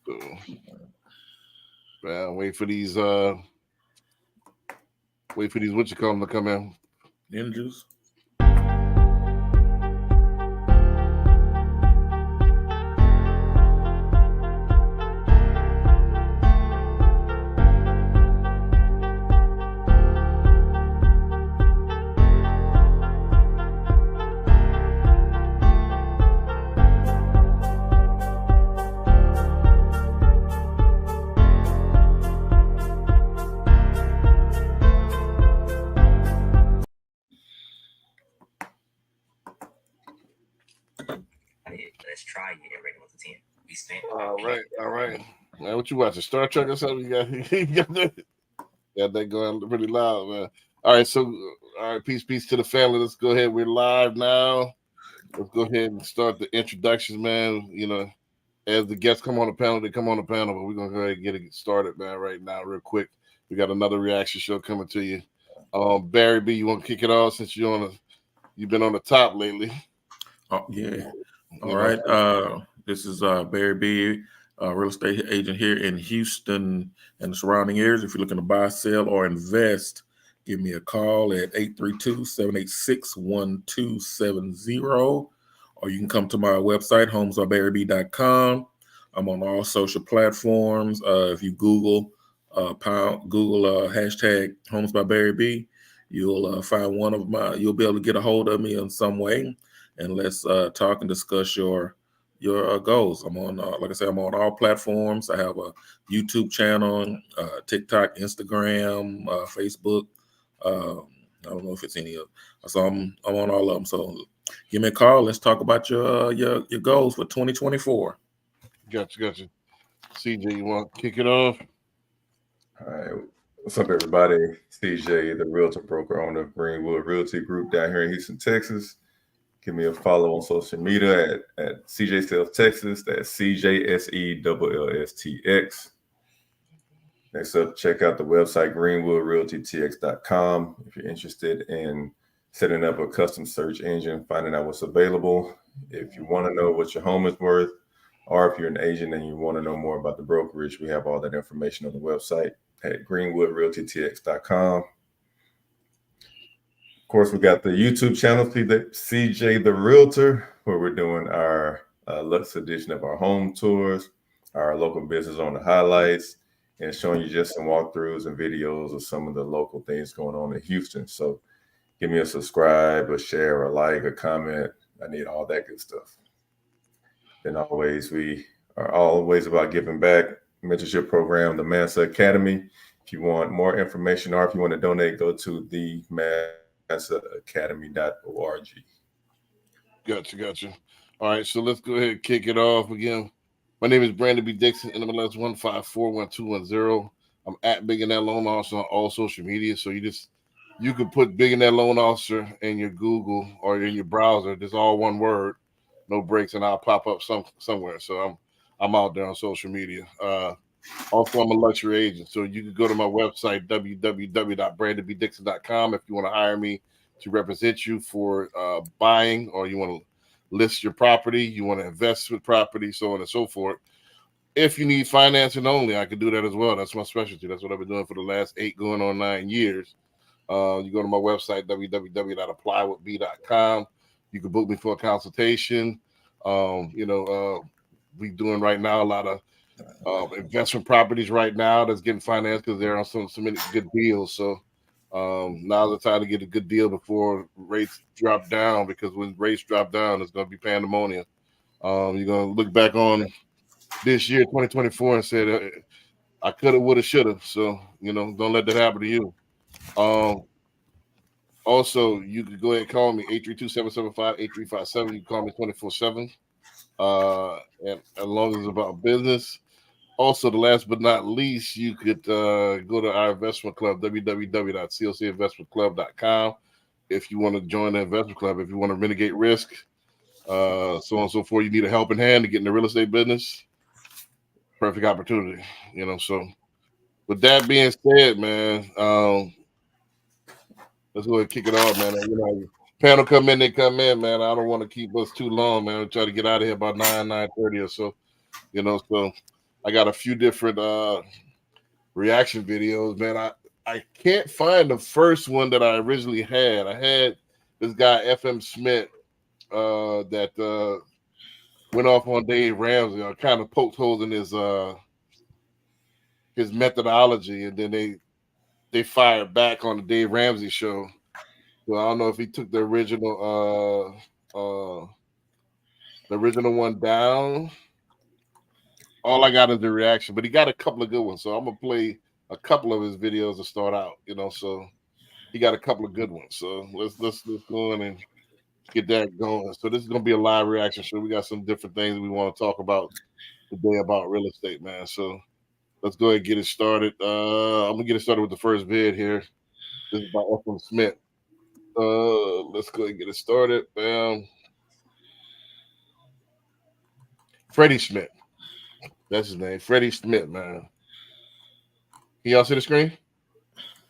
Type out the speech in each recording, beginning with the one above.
So, man, wait for these what you call them to come in. Ninjas. Let's try it. Rating was a 10. We spent. All right. Man, what you watching? Star Trek or something? Got that going pretty loud, man. All right, so all right, peace to the family. Let's go ahead. We're live now. Let's go ahead and start the introductions, man. You know, as the guests come on the panel, they come on the panel, but we're gonna go ahead and get it started, man, right now, real quick. We got another reaction show coming to you. Barry B, you want to kick it off since you've been on the top lately. Oh, yeah. All right. This is Barry B, real estate agent here in Houston and the surrounding areas. If you're looking to buy, sell, or invest, give me a call at 832-786-1270. Or you can come to my website, homesbybarryb.com. I'm on all social platforms. If you Google hashtag Homes by Barry B, you'll find you'll be able to get a hold of me in some way. And let's talk and discuss your goals. I'm on, like I said, I'm on all platforms. I have a YouTube channel, TikTok, Instagram, Facebook. I don't know if it's any of. So I'm on all of them. So give me a call. Let's talk about your goals for 2024. Gotcha. CJ, you want to kick it off? All right. What's up, everybody? CJ, the realtor broker owner of Greenwood Realty Group down here in Houston, Texas. Give me a follow on social media at CJ Sales Texas. That's CJSELLSTX. Next up, check out the website greenwoodrealtytx.com if you're interested in setting up a custom search engine, finding out what's available. If you want to know what your home is worth, or if you're an agent and you want to know more about the brokerage, we have all that information on the website at greenwoodrealtytx.com. Of course, we got the YouTube channel, CJ the Realtor, where we're doing our Lux edition of our home tours, our local business owner highlights, and showing you just some walkthroughs and videos of some of the local things going on in Houston. So give me a subscribe, a share, a like, a comment. I need all that good stuff. Then always, we are always about giving back. Mentorship program, the Mansa Academy. If you want more information or if you want to donate, go to the mansaacademy.org. Gotcha. All right, so let's go ahead and kick it off again. My name is Brandon B. Dixon, NMLS 1541210. I'm at Billionaire Loan Officer on all social media. So you can put Billionaire Loan Officer in your Google or in your browser. There's all one word, no breaks, and I'll pop up somewhere. So I'm out there on social media. Also, I'm a luxury agent, so you can go to my website, www.brandonbdixon.com, if you want to hire me to represent you for buying, or you want to list your property, you want to invest with property, so on and so forth. If you need financing only, I can do that as well. That's my specialty. That's what I've been doing for the last 8 going on 9 years. You go to my website, www.applywithb.com. You can book me for a consultation. We doing right now a lot of investment properties right now that's getting financed because there are so many good deals. So now's the time to get a good deal before rates drop down, because when rates drop down, it's going to be pandemonium. You're going to look back on this year, 2024, and say, I could have, would have, should have. So, don't let that happen to you. Also, you could go ahead and call me, 832-775-8357. You can call me 24/7. And as long as it's about business. Also, the last but not least, you could go to our investment club, www.clcinvestmentclub.com, if you want to join the investment club, if you want to mitigate risk, so on and so forth. You need a helping hand to get in the real estate business. Perfect opportunity, So, with that being said, man, let's go ahead and kick it off, man. Panel come in, they come in, man. I don't want to keep us too long, man. We'll try to get out of here by 9:30 or so, So I got a few different reaction videos, man. I can't find the first one that I originally had. I had this guy FM Smith that went off on Dave Ramsey, kind of poked holes in his methodology, and then they fired back on the Dave Ramsey show. So I don't know if he took the original one down. All I got is the reaction, but he got a couple of good ones. So I'm gonna play a couple of his videos to start out. So he got a couple of good ones. So let's go in and get that going. So this is gonna be a live reaction show. We got some different things we want to talk about today about real estate, man. So let's go ahead and get it started. I'm gonna get it started with the first vid here. This is by FM Smith. Let's go ahead and get it started. Freddie Smith. That's his name. Freddie Smith, man. Can y'all see the screen?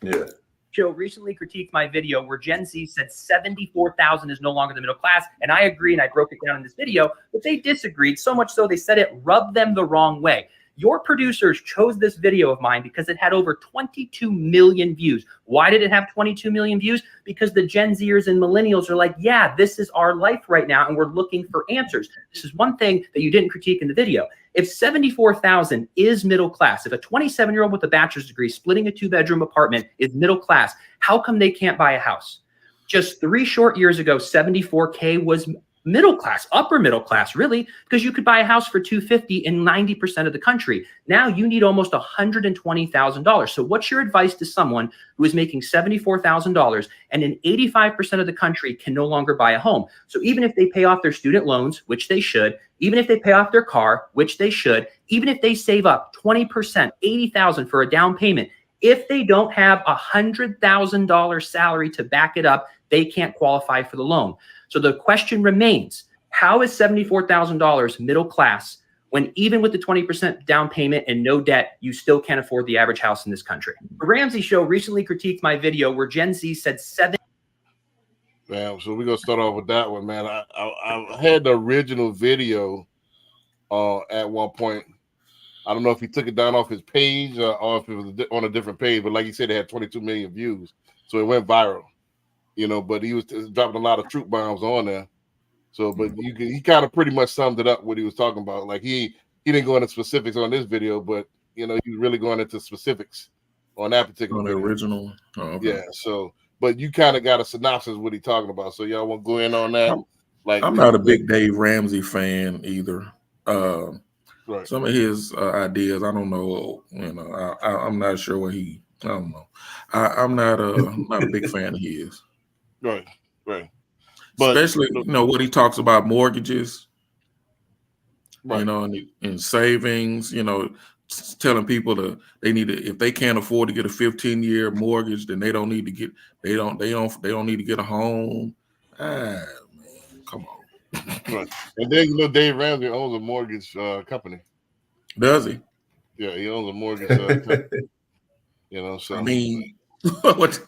Yeah. Show recently critiqued my video where Gen Z said 74,000 is no longer the middle class. And I agree, and I broke it down in this video, but they disagreed so much so they said it rubbed them the wrong way. Your producers chose this video of mine because it had over 22 million views. Why did it have 22 million views? Because the Gen Zers and millennials are like, yeah, this is our life right now, and we're looking for answers. This is one thing that you didn't critique in the video. If 74,000 is middle class, if a 27-year-old with a bachelor's degree splitting a 2-bedroom apartment is middle class, how come they can't buy a house? Just 3 short years ago, 74K was middle class, upper middle class, really, because you could buy a house for $250 in 90% of the country. Now you need almost $120,000. So what's your advice to someone who is making $74,000 and in 85% of the country can no longer buy a home? So even if they pay off their student loans, which they should, even if they pay off their car, which they should, even if they save up 20%, $80,000 for a down payment, if they don't have $100,000 salary to back it up, they can't qualify for the loan. So the question remains, how is $74,000 middle class when even with the 20% down payment and no debt, you still can't afford the average house in this country? The Ramsey Show recently critiqued my video where Gen Z said Damn, so we're gonna start off with that one, man. I had the original video at one point. I don't know if he took it down off his page or if it was on a different page, but like you said, it had 22 million views, so it went viral. But he was dropping a lot of truth bombs on there. So, but he kind of pretty much summed it up what he was talking about. Like he didn't go into specifics on this video, but he was really going into specifics on that particular on the video. original. Oh, okay. Yeah. So, but you kind of got a synopsis of what he's talking about. So y'all want to go in on that? I'm not a big Dave Ramsey fan either. Right. Some of his ideas, I don't know. I'm not sure what I don't know. I'm not a big fan of his. Right. But especially what he talks about mortgages, right. And savings, telling people they need to, if they can't afford to get a 15-year mortgage, then they don't need to get they don't need to get a home. Man, come on. Right. And then Dave Ramsey owns a mortgage company. Does he? Yeah, he owns a mortgage company. So I mean, what?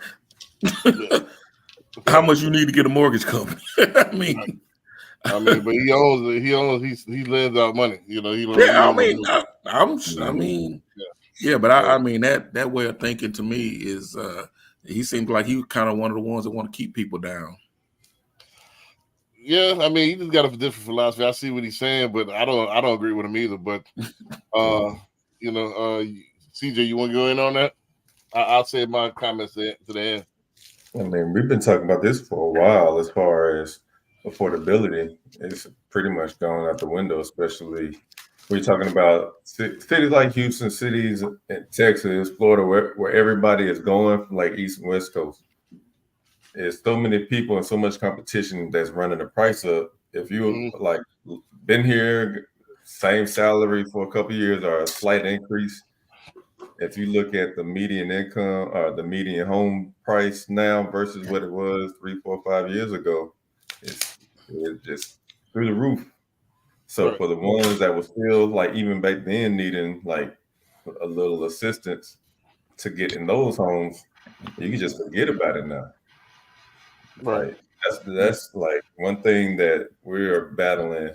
How much you need to get a mortgage company? I mean, but he lends out money. But I mean that way of thinking to me is he seems like he kind of one of the ones that want to keep people down. Yeah, I mean, he just got a different philosophy. I see what he's saying, but I don't agree with him either. But CJ, you want to go in on that? I'll say my comments to the end. I mean, we've been talking about this for a while as far as affordability. It's pretty much gone out the window, especially when you're talking about cities like Houston, cities in Texas, Florida, where everybody is going from like East and West Coast. There's so many people and so much competition that's running the price up. If you like been here, same salary for a couple of years or a slight increase, if you look at the median income or the median home price now versus what it was 3, 4, 5 years ago, it's just through the roof. So for the ones that were still like even back then needing like a little assistance to get in those homes, you can just forget about it now. Right. That's like one thing that we're battling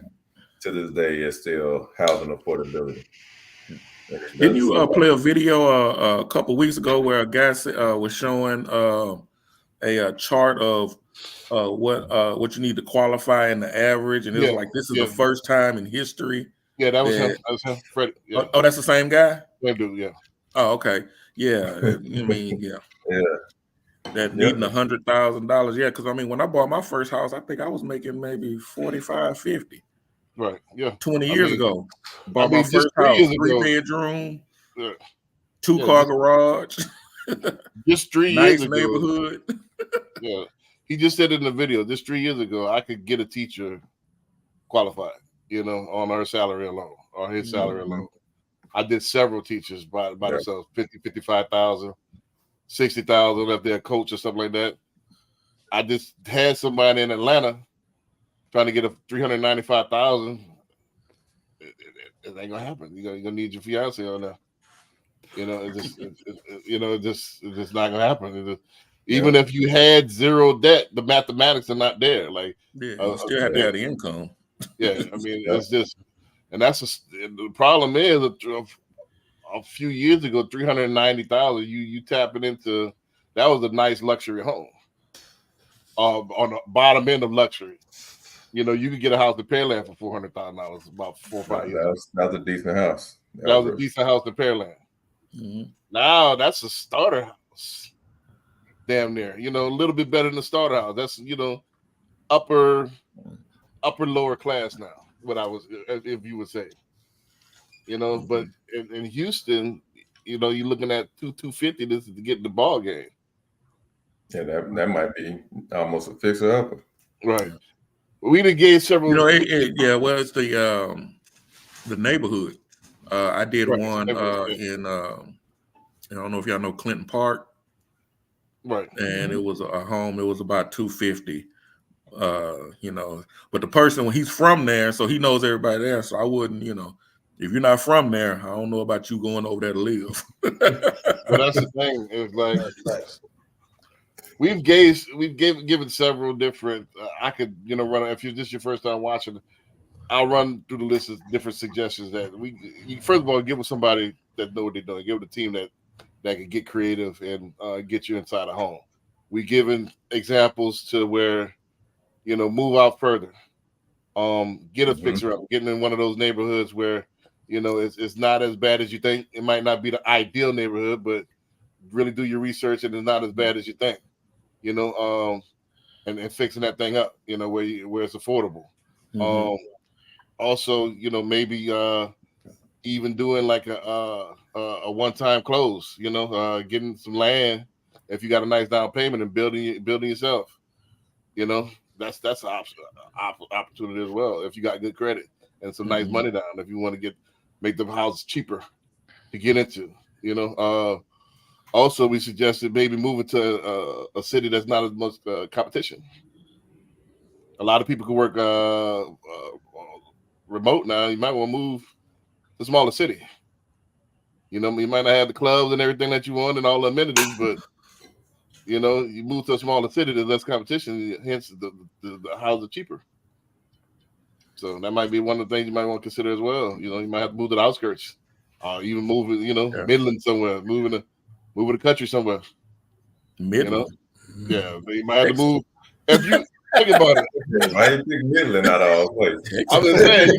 to this day is still housing affordability. Didn't you play a video a couple weeks ago where a guy was showing a chart of what you need to qualify in the average, and it was like this is the first time in history. Yeah, that was him. That was him. Fred. Yeah. Oh, that's the same guy. Same dude. Yeah. Oh, okay. Yeah. I mean, yeah. Yeah. That needing $100,000. Yeah, because I mean, when I bought my first house, I think I was making maybe 45, 50. Right. Yeah. 20 years ago. Bought I mean, my first house, 3-bedroom, 2-car garage. Just 3 years ago. Neighborhood. Yeah. He just said in the video, just 3 years ago, I could get a teacher qualified, on her salary alone, or his salary alone. I did several teachers by themselves, 50, 55,000, 60,000 if they're a coach or something like that. I just had somebody in Atlanta trying to get a 395,000. It ain't gonna happen. You're gonna need your fiance on there. It's just not gonna happen. Even if you had zero debt, the mathematics are not there. Like, you still have to have the income. Yeah, I mean, it's just, and the problem is a few years ago, 390,000. You tapping into that was a nice luxury home. On the bottom end of luxury, you could get a house in Pearland for $400,000 about 4 or 5 years. That was a decent house. That was a decent house in Pearland. Mm-hmm. Now that's a starter house, damn near. A little bit better than the starter house. That's upper lower class now. What I was, if you would say, but in Houston, you're looking at 250. This is to get in the ball game. Yeah, that might be almost a fixer upper. Right. We done gave several. Well, it's the neighborhood. I did one in I don't know if y'all know Clinton Park. Right. And it was a home. It was about 250. But the person, when he's from there, so he knows everybody there. So I wouldn't, if you're not from there, I don't know about you going over there to live. But that's the thing. It's like we've given several different. I could run if this is your first time watching. I'll run through the list of different suggestions that you first of all give them somebody that know what they're doing. Give them a team that can get creative and get you inside a home. We given examples to where move out further. Get a fixer up. Getting in one of those neighborhoods where it's not as bad as you think. It might not be the ideal neighborhood, but really do your research and it's not as bad as you think. And fixing that thing up. Where it's affordable. Mm-hmm. Also, maybe even doing like a one-time close. Getting some land if you got a nice down payment and building yourself. That's an opportunity as well if you got good credit and some nice money down. If you want to make the house cheaper to get into. Also, we suggested maybe moving to a city that's not as much competition. A lot of people can work remote now. You might want to move to a smaller city. You might not have the clubs and everything that you want and all the amenities, but you move to a smaller city, there's less competition. Hence, the houses are cheaper. So that might be one of the things you might want to consider as well. You might have to move to the outskirts, even move, Midland somewhere, moving to the country somewhere. Midland, yeah, you might have to move. If you think about it, why you pick Midland out of all places? I'm just saying,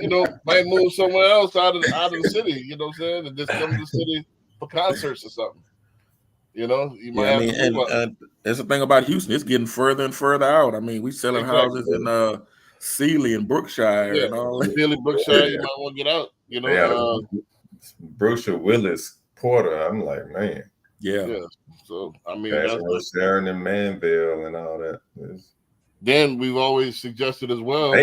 you might move somewhere else out of the city. You know what I'm saying, and just come to the city for concerts or something. You might have to move up. That's the thing about Houston. It's getting further and further out. I mean, we selling houses in Sealy and Brookshire and all that. Sealy, Brookshire, you might want to get out. Brookshire, Willis, Porter. I'm like, man. Yeah. So I mean, that's Sharon and Manville and all that. Then we've always suggested as well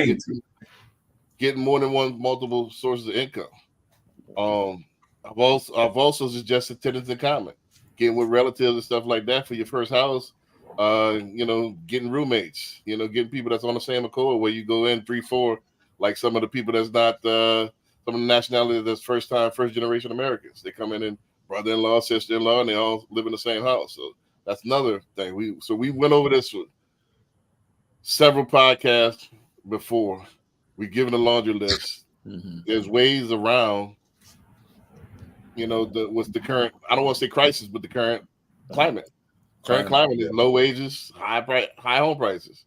getting more than multiple sources of income. I've also suggested tenants in common, getting with relatives and stuff like that for your first house. Getting roommates. Getting people that's on the same accord where you go in 3-4, like some of the people that's not some of the nationality that's first generation Americans. They come in and brother-in-law, sister-in-law, and they all live in the same house. So that's another thing. We went over this with several podcasts before. We've given a laundry list. There's ways around you know, what's the current, I don't want to say crisis, but the current climate. Current climate is low wages, high home prices.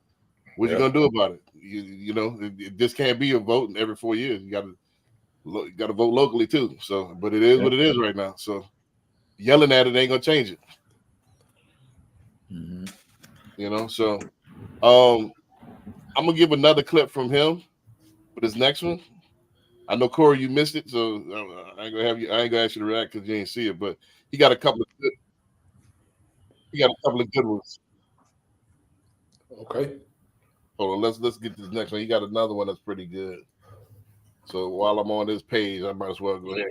What you gonna do about it? You know, this can't be a vote every 4 years. You gotta vote locally too. So, but it is what it is right now. So yelling at it ain't gonna change it. Mm-hmm. You know, so I'm gonna give another clip from him for this next one. I know Corey, you missed it, so I ain't gonna ask you to react because you ain't see it, but he got a couple of good ones. Okay. Hold on, let's get this next one. He got another one that's pretty good. So while I'm on this page, I might as well go ahead.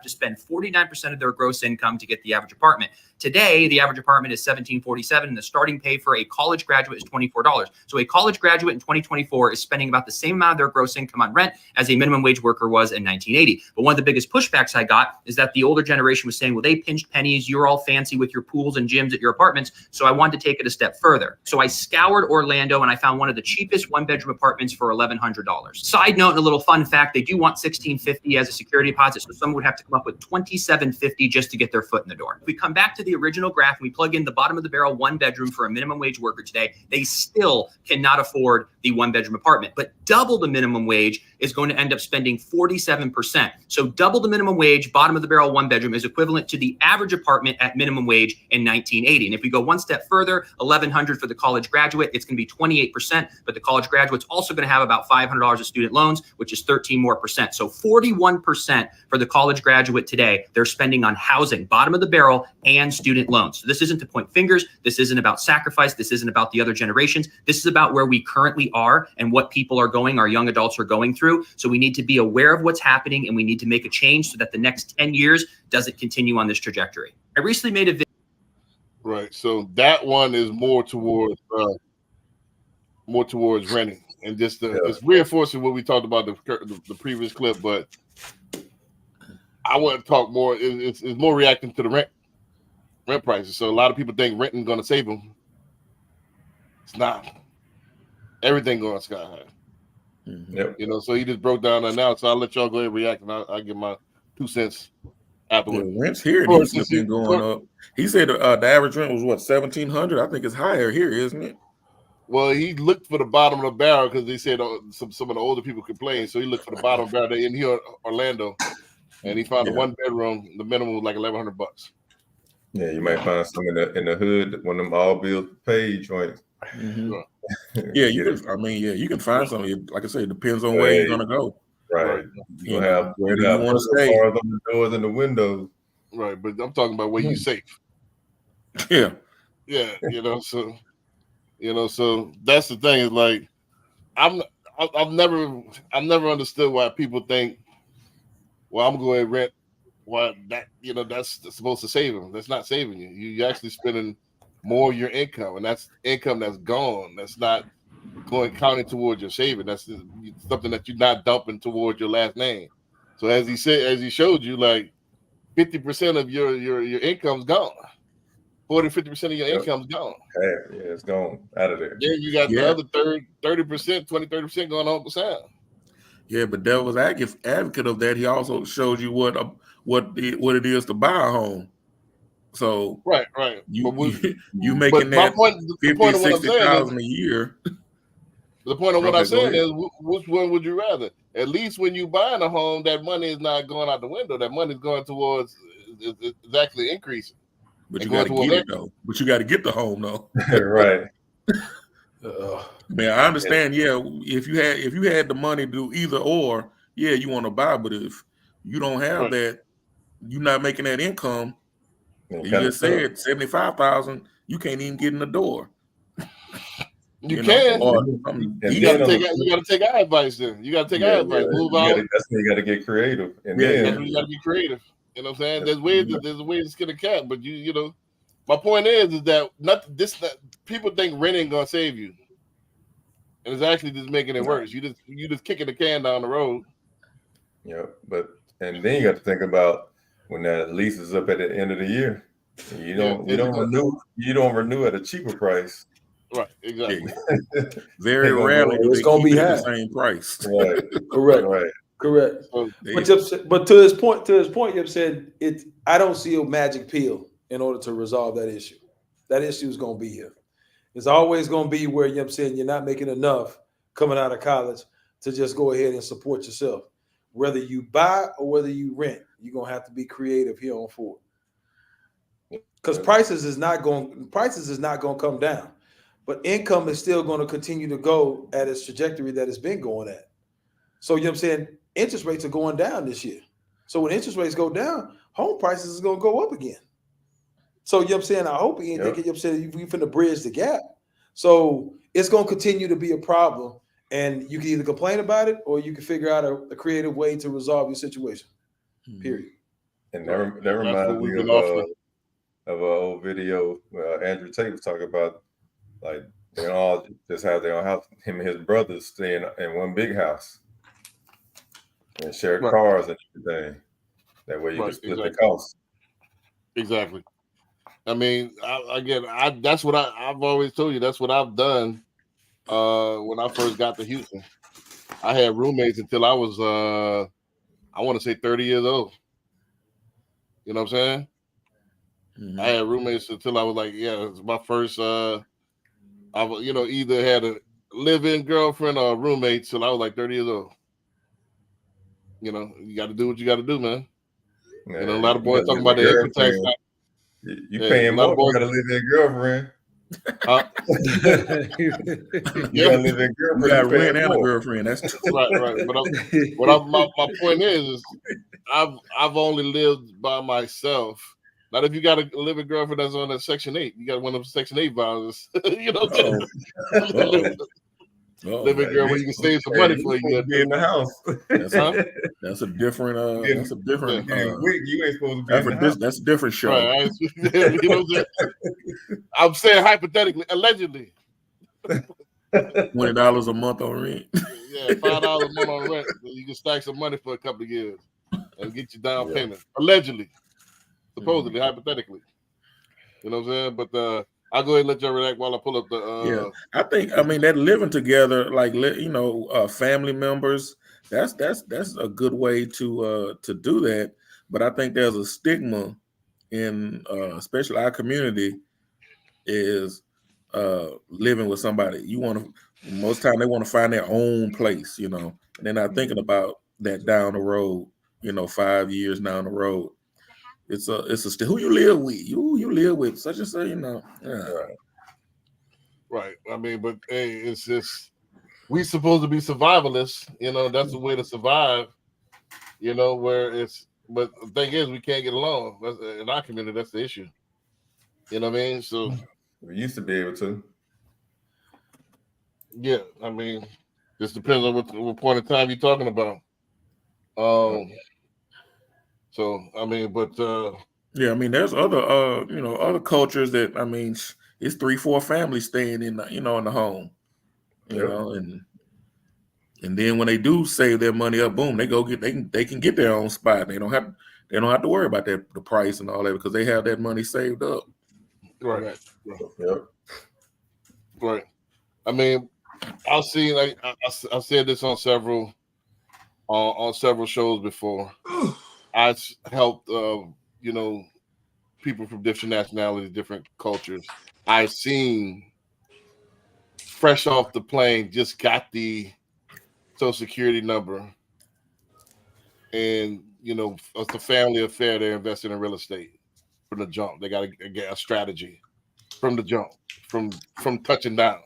To spend 49% of their gross income to get the average apartment. Today, the average apartment is $1,747, and the starting pay for a college graduate is $24. So a college graduate in 2024 is spending about the same amount of their gross income on rent as a minimum wage worker was in 1980. But one of the biggest pushbacks I got is that the older generation was saying, well, they pinched pennies. You're all fancy with your pools and gyms at your apartments. So I wanted to take it a step further. So I scoured Orlando, and I found one of the cheapest one-bedroom apartments for $1,100. Side note and a little fun fact, they do want $1,650 as a security deposit. So someone would have to come up with $2,750 just to get their foot in the door. If we come back to the original graph and we plug in the bottom of the barrel one bedroom for a minimum wage worker today, they still cannot afford the one bedroom apartment. But double the minimum wage is going to end up spending 47%. So double the minimum wage, bottom of the barrel one bedroom is equivalent to the average apartment at minimum wage in 1980. And if we go one step further, $1,100 for the college graduate, it's going to be 28%. But the college graduate's also going to have about $500 of student loans, which is 13% more. So 41% for the college graduate today, they're spending on housing, bottom of the barrel, and student loans. So this isn't to point fingers. This isn't about sacrifice. This isn't about the other generations. This is about where we currently are and what people are going, our young adults are going through. So we need to be aware of what's happening, and we need to make a change so that the next 10 years doesn't continue on this trajectory. I recently made a video. Right. So that one is more towards renting, and just it's reinforcing what we talked about the previous clip, but I want to talk more. It's more reacting to the rent prices. So a lot of people think renting going to save them. It's not. Everything going sky high. Mm-hmm. Yep. You know, so he just broke down that now. So I'll let y'all go ahead and react, and I'll give my 2 cents afterwards. The rents here in Houston have been going up. He said the average rent was what, $1,700? I think it's higher here, isn't it? Well, he looked for the bottom of the barrel because they said some of the older people complained. So he looked for the bottom of the barrel. They're in here, Orlando, and he found a one bedroom. The minimum was like $1,100. Yeah, you might find some in the hood, one of them all bills paid joints. Mm-hmm. Yeah, you can find something. Like I said, it depends on where you're gonna go. Right. You have where do you want to stay? On the doors and the windows. Right, but I'm talking about where you safe. Yeah. Yeah, so that's the thing, is like I've never understood why people think, well, I'm going to rent. Why that's supposed to save them. That's not saving you. You're actually spending more of your income, and that's income that's gone. That's not counting towards your saving. That's something that you're not dumping towards your last name. So as he showed you, like 50% of your income's gone. 40-50% of your income's gone. Yeah, it's gone out of there. Then you got the other 30% going on beside. Yeah, but devil's advocate of that, he also shows you what it is to buy a home. So right. You making that $50,000-$60,000 a year. The point of what I'm saying is, which one would you rather? At least when you buying a home, that money is not going out the window. That money is going towards it's actually increasing. But you got to get it though. But you got to get the home though. Right. Man, I understand. Yeah, if you had the money to do either or, yeah, you want to buy. But if you don't have that, you're not making that income. You just said 75,000. You can't even get in the door. You can. You got to take our advice. Then you got to take our advice. Move out. That's when you got to get creative. And then you got to be creative. You know what I'm saying? There's a way to skin a cat, but you know, my point is that people think renting gonna save you, and it's actually just making it worse. You just kicking the can down the road. Yeah, and then you got to think about when that lease is up at the end of the year. You don't renew at a cheaper price. Right, exactly. Very rarely it's gonna be the same price. Right. Correct. Right. Correct. So, But to his point, Yip said it. I don't see a magic pill in order to resolve that issue. That issue is going to be here. It's always going to be where Yip saying you're not making enough coming out of college to just go ahead and support yourself. Whether you buy or whether you rent, you're gonna have to be creative here on Ford. Because prices is not going to come down, but income is still going to continue to go at its trajectory that it's been going at. So you know what I'm saying, interest rates are going down this year. So when interest rates go down, home prices is going to go up again. So you know what I'm saying, I hope he ain't thinking, you know what I'm saying, we finna bridge the gap. So it's going to continue to be a problem, and you can either complain about it or you can figure out a creative way to resolve your situation. Period. And that reminds me of an old video where Andrew Tate was talking about, like, they all just have their own house. Him and his brothers staying in one big house and share cars and everything. That way you can split the cost. Exactly. I mean, that's what I've always told you. That's what I've done when I first got to Houston. I had roommates until I was, I want to say 30 years old. You know what I'm saying? I had roommates until I was like, it was my first, I either had a live-in girlfriend or a roommate till I was like 30 years old. You know, you got to do what you got to do, man. Yeah, a lot of boys talking about the income tax. You paying more for a live-in girlfriend. You got live-in girlfriend. You got rent and a girlfriend. That's right. But my point is I've only lived by myself. Not if you got a living girlfriend that's on that Section 8. You got one of them Section 8 vouchers. You know what I'm saying? Living girl where you can save some money for you. Be in the house. That's a different. You ain't supposed to be in the house. That's a different show. Right. You know what I'm saying? Hypothetically, allegedly. $20 a month on rent. Yeah, $5 a month on rent. You can stack some money for a couple of years and get your down payment. Allegedly. Supposedly, hypothetically. You know what I'm saying? But I'll go ahead and let you react while I pull up the. I think that living together, like family members, that's a good way to do that. But I think there's a stigma in especially our community is living with somebody. Most time they want to find their own place, you know. And they're not thinking about that down the road, 5 years down the road. It's a who you live with. You live with such and such, Right. I mean, but hey, it's just we supposed to be survivalists. That's the way to survive. Where it's. But the thing is, we can't get along. In our community, that's the issue. You know what I mean? So we used to be able to. Yeah, I mean, just depends on what point in time you're talking about. So I mean, but there's other other cultures that it's 3-4 families staying in the home, and then when they do save their money up, boom, they can get their own spot. They don't have to worry about the price and all that because they have that money saved up. Right. Yep. Right. I mean, I've seen I've said this on several shows before. I helped, people from different nationalities, different cultures. I've seen fresh off the plane, just got the Social Security number, and it's a family affair. They're investing in real estate from the jump. They got to get a strategy from the jump, from touching down.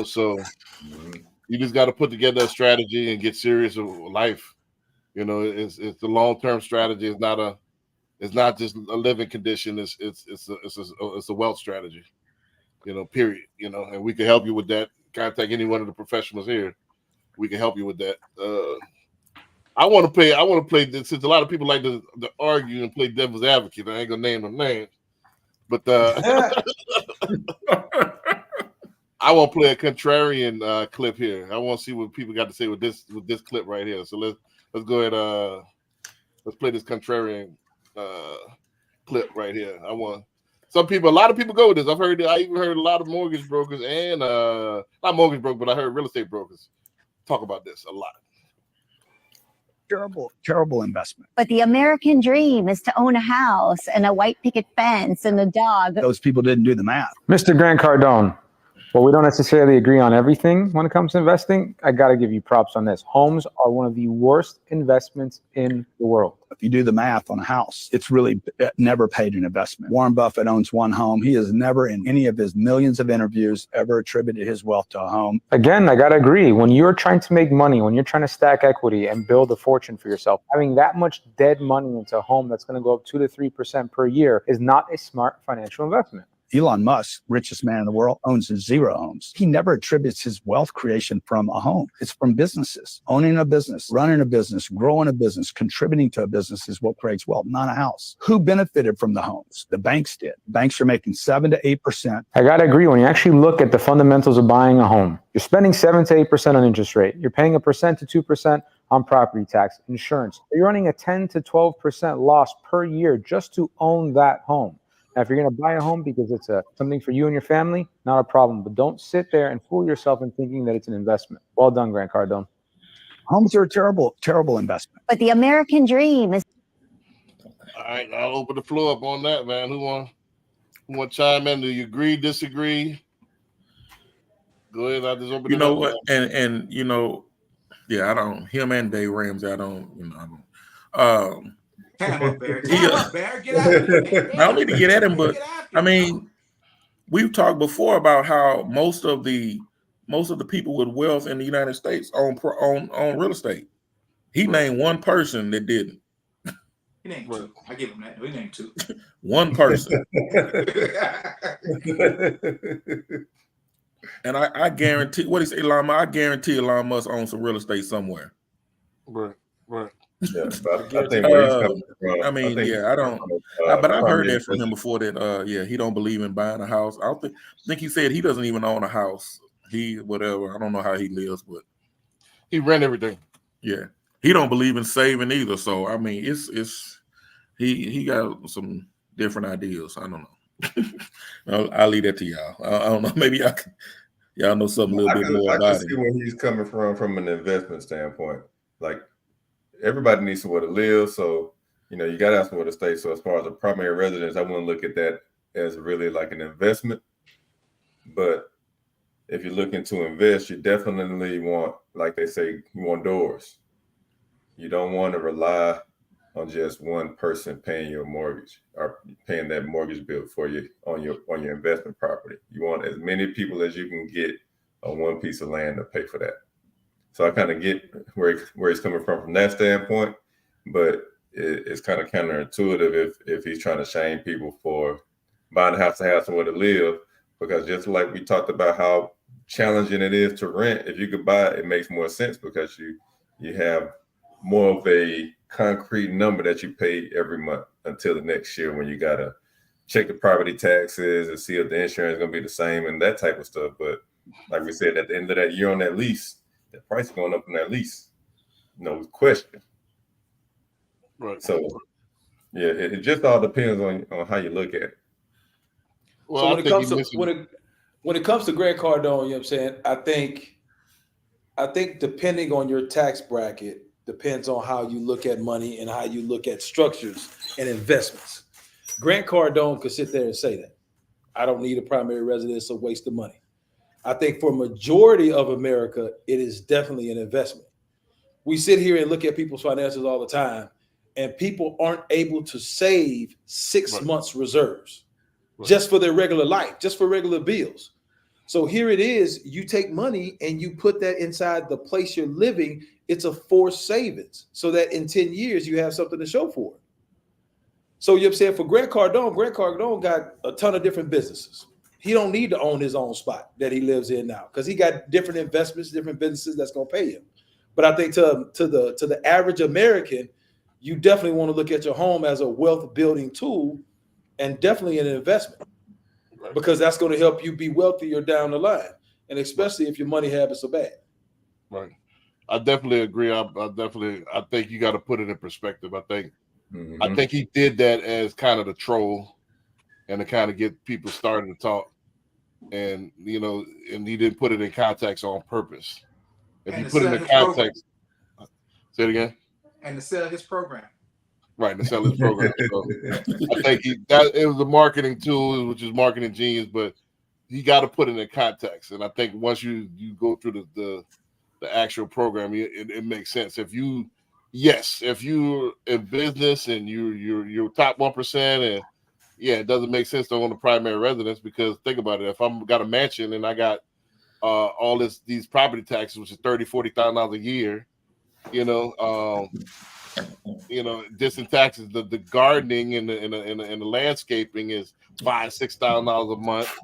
So you just got to put together a strategy and get serious with life. It's the long-term strategy. It's not just a living condition. It's a wealth strategy. Period. And we can help you with that. Contact any one of the professionals here. We can help you with that. I want to play this, since a lot of people like to argue and play devil's advocate. I ain't gonna name them names, but I want to play a contrarian clip here. I want to see what people got to say with this clip right here. So let's go ahead. Let's play this contrarian clip right here. A lot of people go with this. I even heard a lot of mortgage brokers and not mortgage brokers, but I heard real estate brokers talk about this a lot. terrible investment. But the American dream is to own a house and a white picket fence and a dog. Those people didn't do the math. Mr. Grant Cardone, well, we don't necessarily agree on everything when it comes to investing. I got to give you props on this. Homes are one of the worst investments in the world. If you do the math on a house, it's really never paid an investment. Warren Buffett owns one home. He has never in any of his millions of interviews ever attributed his wealth to a home. Again, I got to agree. When you're trying to make money, when you're trying to stack equity and build a fortune for yourself, having that much dead money into a home that's going to go up 2 to 3% per year is not a smart financial investment. Elon Musk, richest man in the world, owns 0 homes. He never attributes his wealth creation from a home. It's from businesses. Owning a business, running a business, growing a business, contributing to a business is what creates wealth, not a house. Who benefited from the homes? The banks did. Banks are making 7 to 8%. I got to agree. When you actually look at the fundamentals of buying a home, you're spending 7 to 8% on interest rate. You're paying 1% to 2% on property tax, insurance. You're running a 10 to 12% loss per year just to own that home. Now, if you're going to buy a home because it's something for you and your family, not a problem. But don't sit there and fool yourself in thinking that it's an investment. Well done, Grant Cardone. Homes are a terrible investment. But the American dream is. All right, I'll open the floor up on that, man. Who want to chime in? Do you agree, disagree? Go ahead. I just open You it know up. what? And you know, yeah, I don't. Him and Dave Ramsey, I don't. Bear. Get out of here. I don't need to get at him, but I mean, we've talked before about how most of the people with wealth in the United States own real estate. He named one person that didn't. He named 2. I give him that. He named 2. One person. And I guarantee, what is Elon Musk? I guarantee Elon Musk owns some real estate somewhere. Right. Yeah, but I think where he's coming from. I mean, I don't. But I've heard that from him before. That he don't believe in buying a house. I think he said he doesn't even own a house. Whatever. I don't know how he lives, but He rent everything. yeah, he don't believe in saving either. So I mean, he got some different ideas. I don't know. I'll leave that to y'all. I don't know. Maybe y'all know something a little bit more I about can see it. where he's coming from an investment standpoint. Like, everybody needs somewhere to live, so you got to have somewhere to stay. So as far as a primary residence, I wouldn't look at that as really like an investment. But if you're looking to invest, you definitely want, like they say, you want doors. You don't want to rely on just one person paying your mortgage or paying that mortgage bill for you on your investment property. You want as many people as you can get on one piece of land to pay for that. So I kind of get where he's coming from that standpoint, but it's kind of counterintuitive if he's trying to shame people for buying a house to have somewhere to live, because just like we talked about how challenging it is to rent, if you could buy it, it makes more sense because you have more of a concrete number that you pay every month until the next year when you got to check the property taxes and see if the insurance is going to be the same and that type of stuff. But like we said, at the end of that year on that lease, the price going up on that lease, no question. Right. So, yeah, it just all depends on how you look at it. Well, So when it comes to Grant Cardone, you know what I'm saying? I think depending on your tax bracket depends on how you look at money and how you look at structures and investments. Grant Cardone could sit there and say that I don't need a primary residence, a waste of money. I think for a majority of America, it is definitely an investment. We sit here and look at people's finances all the time, and people aren't able to save 6 months reserves just for their regular life, just for regular bills. So here it is, you take money and you put that inside the place you're living. It's a forced savings so that in 10 years you have something to show for it. So you know what I'm saying? For Grant Cardone got a ton of different businesses. He don't need to own his own spot that he lives in now because he got different investments, different businesses that's going to pay him. But I think to the average American, you definitely want to look at your home as a wealth building tool and definitely an investment because that's going to help you be wealthier down the line, and especially if your money habits are bad. Right. I definitely agree. I think you got to put it in perspective. I think he did that as kind of the troll and to kind of get people started to talk. And and he didn't put it in context on purpose. If you put it in context, say it again. and to sell his program. Right, to sell his program. So I think it was a marketing tool, which is marketing genius, but you got to put it in context. And I think once you go through the actual program, it makes sense. If you're in business and you're top 1%, and it doesn't make sense to own a primary residence, because think about it. If I'm got a mansion and I got all these property taxes, which is $30,000-$40,000 a year, distant taxes, the gardening and the landscaping is $5,000-$6,000 a month.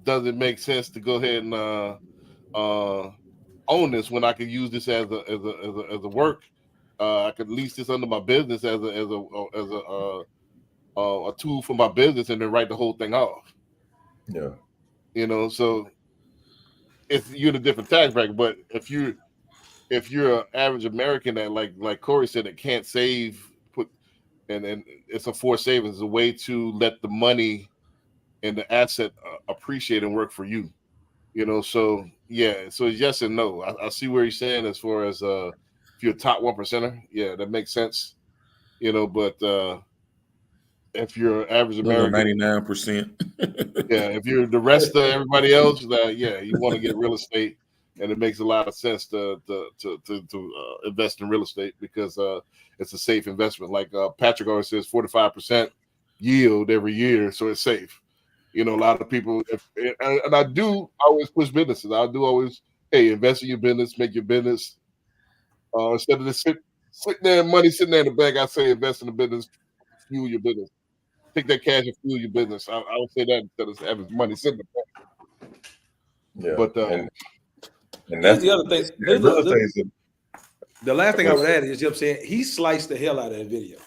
Does it make sense to go ahead and own this when I can use this as a work? I could lease this under my business as a tool for my business, and then write the whole thing off. Yeah. So if you're in a different tax bracket, but if you're an average American that like Corey said, that can't save, and it's a forced savings, a way to let the money and the asset appreciate and work for you. So yes and no. I see where he's saying as far as if you're a top 1%er, that makes sense. But if you're an average American, 99%. if you're the rest of everybody else, you want to get real estate, and it makes a lot of sense to invest in real estate, because it's a safe investment. Like Patrick always says, 45% yield every year, so it's safe. A lot of people, and I do always push businesses. I do always, invest in your business, make your business. Instead of just sitting there, money sitting there in the bank, I say invest in the business, fuel your business. Take that cash and fuel your business. I would say that instead of having money sitting in the bank. Yeah, but and that's the other thing. The last thing I would add is, he sliced the hell out of that video.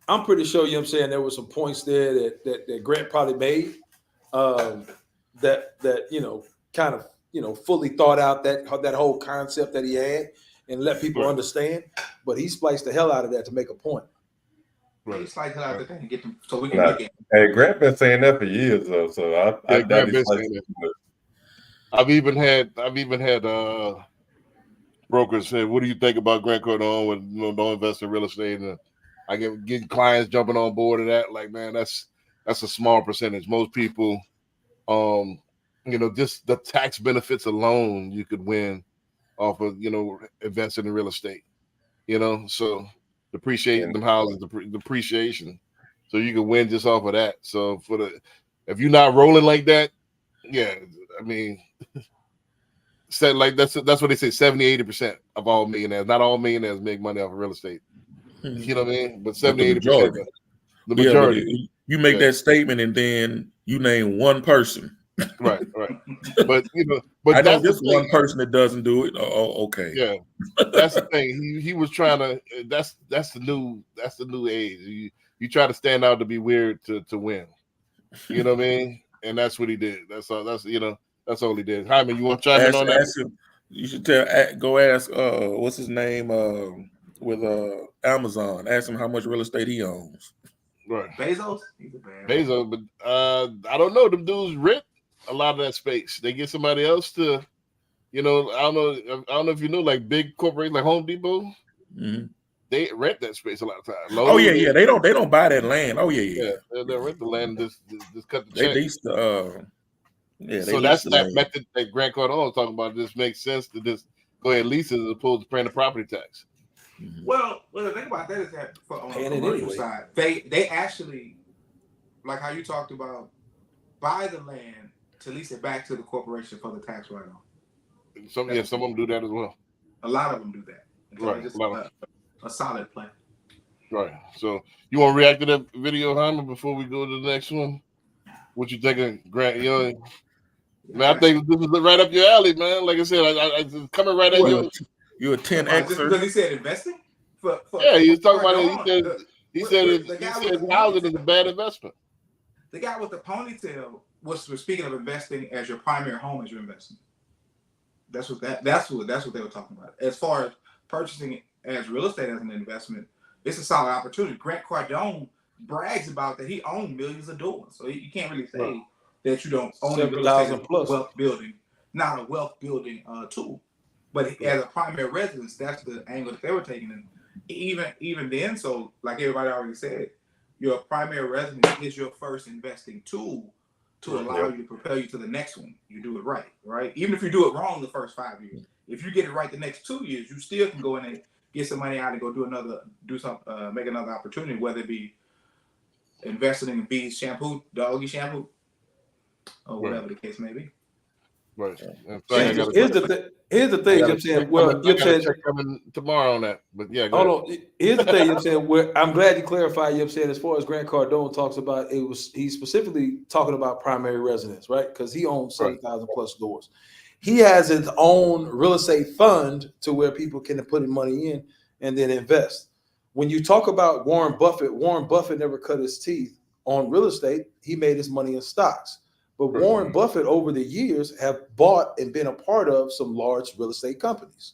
I'm pretty sure, there were some points there that Grant probably made that kind of fully thought out that whole concept that he had and let people understand. But he spliced the hell out of that to make a point. Right. He sliced the hell out of that and get them so we can make it. Hey, Grant been saying that for years though, so I Grant been saying that. I've even had brokers say, "What do you think about Grant Cardone with don't invest in real estate?" And I get clients jumping on board of that. Like, man, that's a small percentage. Most people, just the tax benefits alone, you could win off of investing in real estate. So depreciating them houses, depreciation, so you can win just off of that. So if you're not rolling like that, I mean, said like that's what they say. 70-80% of all millionaires, not all millionaires, make money off of real estate. You know what I mean? But 70-80%. The majority. You make that statement and then you name one person. Right. But I know this one person that doesn't do it. Oh, okay. Yeah, that's the thing. He was trying to. That's the new age. You try to stand out to be weird to win. You know what I mean? And that's what he did. That's all he did. Hyman, you want to chime in on that? You should go ask what's his name with Amazon. Ask him how much real estate he owns. Right. Bezos? He's a bad Bezos, but I don't know. Them dudes rent a lot of that space. They get somebody else to, I don't know if you know, like big corporations like Home Depot, they rent that space a lot of times. They don't buy that land. They rent the land. Just cut the check. They lease the. So that's that method that Grant Cardone was talking about. This makes sense to just go ahead and lease it as opposed to paying the property tax. Well, the thing about that is that on the commercial side, they actually, like how you talked about, buy the land to lease it back to the corporation for the tax write-off. Some of them do that as well. A lot of them do that. Right. Just a solid plan. Right. So you want to react to that video, Hyman, before we go to the next one? What you thinking, Grant? Man, I think this is right up your alley, man. Like I said, I coming right at you. You're a 10Xer. Because he said investing? He was talking about it. He said housing is a bad investment. The guy with the ponytail was speaking of investing as your primary home as your investment. That's what they were talking about. As far as purchasing it as real estate as an investment, it's a solid opportunity. Grant Cardone brags about that he owns millions of dollars, so you can't really say that you don't own a real estate wealth building, not a wealth building tool. But as a primary residence, that's the angle that they were taking. And even then, so like everybody already said, your primary residence is your first investing tool to allow you to propel you to the next one. You do it right? Even if you do it wrong the first 5 years, if you get it right the next 2 years, you still can go in and get some money out and go make another opportunity, whether it be investing in B's shampoo, doggy shampoo, or whatever the case may be. Right. Here's the thing, I'm saying. Well, you're saying coming tomorrow on that, but yeah. Hold on. Here's the thing, I'm saying. Where I'm glad you clarified. I'm saying as far as Grant Cardone talks about, he's specifically talking about primary residence, right? Because he owns 7,000 plus stores. He has his own real estate fund to where people can put in money in and then invest. When you talk about Warren Buffett never cut his teeth on real estate. He made his money in stocks. But Warren Buffett over the years have bought and been a part of some large real estate companies.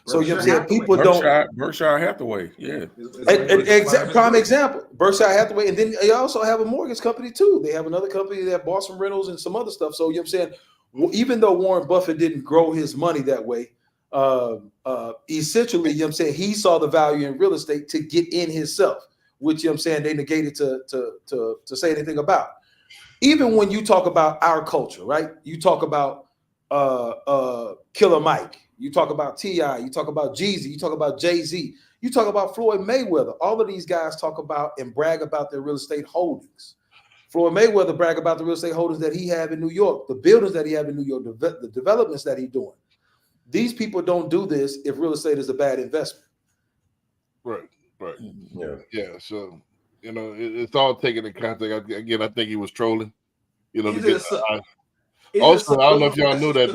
So you know what I'm saying? People don't. Berkshire Hathaway, yeah. Prime example, Berkshire Hathaway. And then they also have a mortgage company too. They have another company that bought some rentals and some other stuff. So you know what I'm saying? Even though Warren Buffett didn't grow his money that way, essentially, you know what I'm saying, he saw the value in real estate to get in himself, which you know what I'm saying they negated to say anything about. Even when you talk about our culture, right? You talk about Killer Mike, you talk about T.I., you talk about Jeezy, you talk about Jay-Z, you talk about Floyd Mayweather. All of these guys talk about and brag about their real estate holdings. Floyd Mayweather brag about the real estate holdings that he have in New York, the buildings that he have in New York, the developments that he's doing. These people don't do this if real estate is a bad investment. Right. Yeah. So, you know, it's all taken in context. Again, I think he was trolling. You know, also, I don't know if y'all knew that.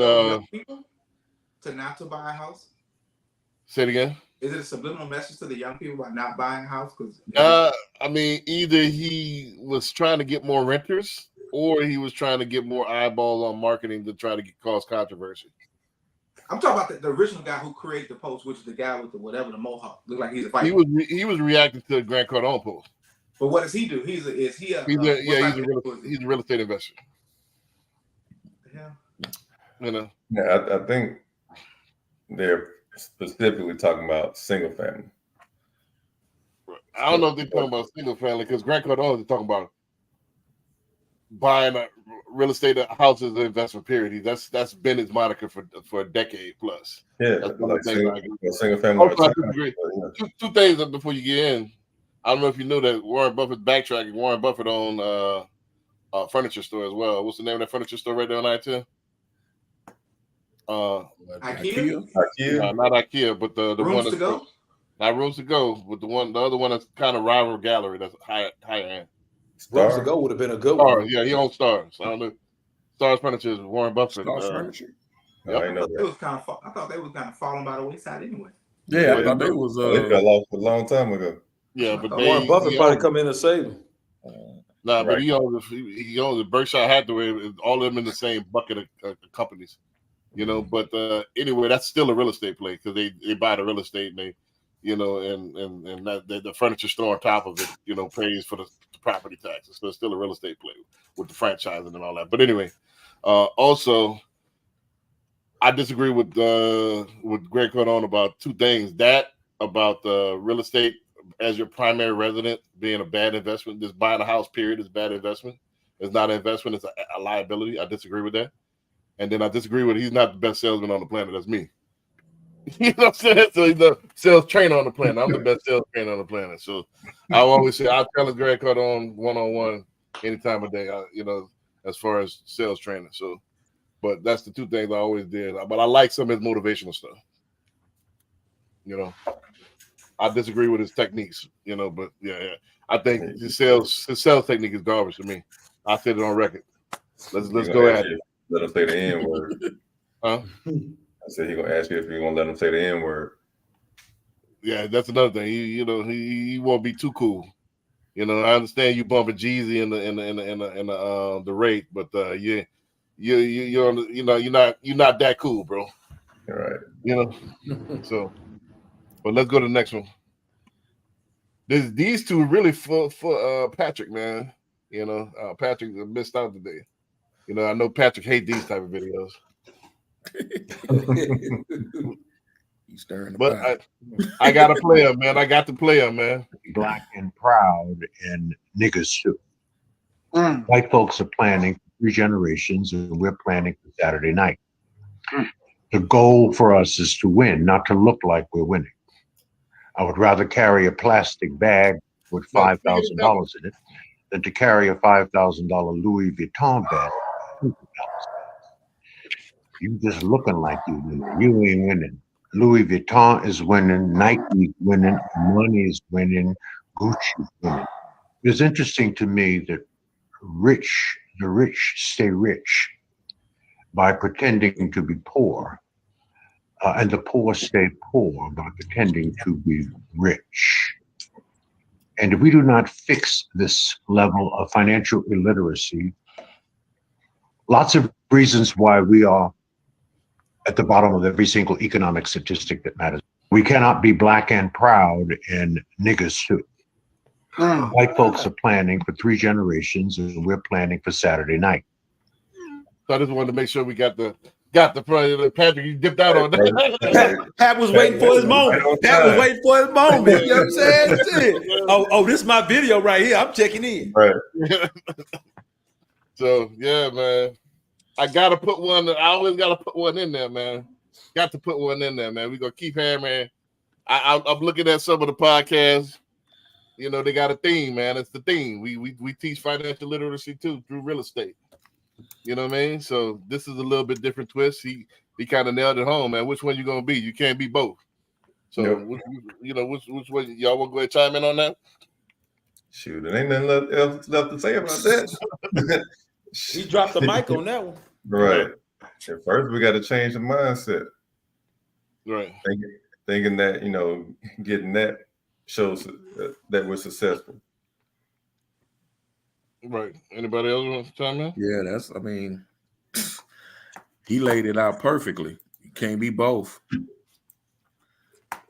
To not to buy a house. Say it again. Is it a subliminal message to the young people about not buying a house? Because I mean, either he was trying to get more renters, or he was trying to get more eyeballs on marketing to try to cause controversy. I'm talking about the original guy who created the post, which is the guy with the mohawk. Look like he's a fighter. He was reacting to the Grant Cardone post. But what does he do? He's a real estate investor. Yeah. You know. Yeah, I think they're specifically talking about single family. I don't know if they're talking about single family because Grant Cardone is talking about buying a real estate houses and investment period. That's been his moniker for a decade plus. Yeah, like single family. Two things before you get in. I don't know if you knew that Warren Buffett backtracking. Warren Buffett owned a furniture store as well. What's the name of that furniture store right there on I-10? IKEA? Not IKEA, but the Rooms one to Go. Not Rooms to Go, but the other one that's kind of rival gallery. That's higher end. Rooms to Go would have been a good one. Yeah, he owns Stars. I don't know. Stars Furniture is Warren Buffett. Stars Furniture. Yep. I thought they was kind of falling by the wayside anyway. Yeah, I thought they was. They fell off a long time ago. Yeah, but Warren Buffett probably come in and save them. Nah, but he owns the Berkshire Hathaway. All of them in the same bucket of companies, you know. But anyway, that's still a real estate play because they buy the real estate and they, you know, and the furniture store on top of it, you know, pays for the property taxes. So it's still a real estate play with the franchising and all that. But anyway, also, I disagree with Greg Cardone about two things. That about the real estate as your primary resident being a bad investment. Just buying a house, period, is a bad investment. It's not an investment. It's a liability. I disagree with that. And then I disagree with he's not the best salesman on the planet. That's me. You know what I'm saying? So he's the sales trainer on the planet. I'm the best sales trainer on the planet. So I always say I'll challenge Greg Cardone one-on-one any time of day, you know, as far as sales training. So, but that's the two things I always did. But I like some of his motivational stuff. You know, I disagree with his techniques, you know, but yeah. I think his sales technique is garbage to me. I said it on record. Let's go at it. Let him say the N word. Huh? I said he's gonna ask you if you're gonna let him say the N word. Yeah, that's another thing. He won't be too cool. You know, I understand you bumping Jeezy in the rate, but you're not that cool, bro. All right. You know. So, but let's go to the next one. These two really for Patrick, man. You know, Patrick missed out today. You know, I know Patrick hates these type of videos. He's stirring the But pot. I got to play him, man. I got to play him, man. Black and proud and niggas too. White folks are planning for 3 generations, and we're planning for Saturday night. The goal for us is to win, not to look like we're winning. I would rather carry a plastic bag with $5,000 in it than to carry a $5,000 Louis Vuitton bag. You just looking like you winning. You ain't winning. Louis Vuitton is winning, Nike's winning, money is winning, Gucci's winning. It's interesting to me that the rich stay rich by pretending to be poor, and the poor stay poor by pretending to be rich. And if we do not fix this level of financial illiteracy, lots of reasons why we are at the bottom of every single economic statistic that matters. We cannot be black and proud and niggas too. White folks are planning for 3 generations, and we're planning for Saturday night. So I just wanted to make sure we got the Patrick. You dipped out on that. Pat was waiting for his moment. Pat was waiting for his moment. You know what I'm saying? Shit. Oh, this is my video right here. I'm checking in. Right. So yeah, man. I gotta put one. I always gotta put one in there, man. Got to put one in there, man. We're gonna keep hammering. I'm looking at some of the podcasts. You know, they got a theme, man. It's the theme. We teach financial literacy too through real estate. You know what I mean? So this is a little bit different twist. He kind of nailed it home, man. Which one you gonna be? You can't be both. So Yep. which one y'all want to go ahead and chime in on that? Shoot, there ain't nothing else left to say about that. He dropped the mic on that one. Right. At first, we got to change the mindset. Right. Thinking that, getting that shows that we're successful. Right. Anybody else want to chime in? Yeah, he laid it out perfectly. You can't be both.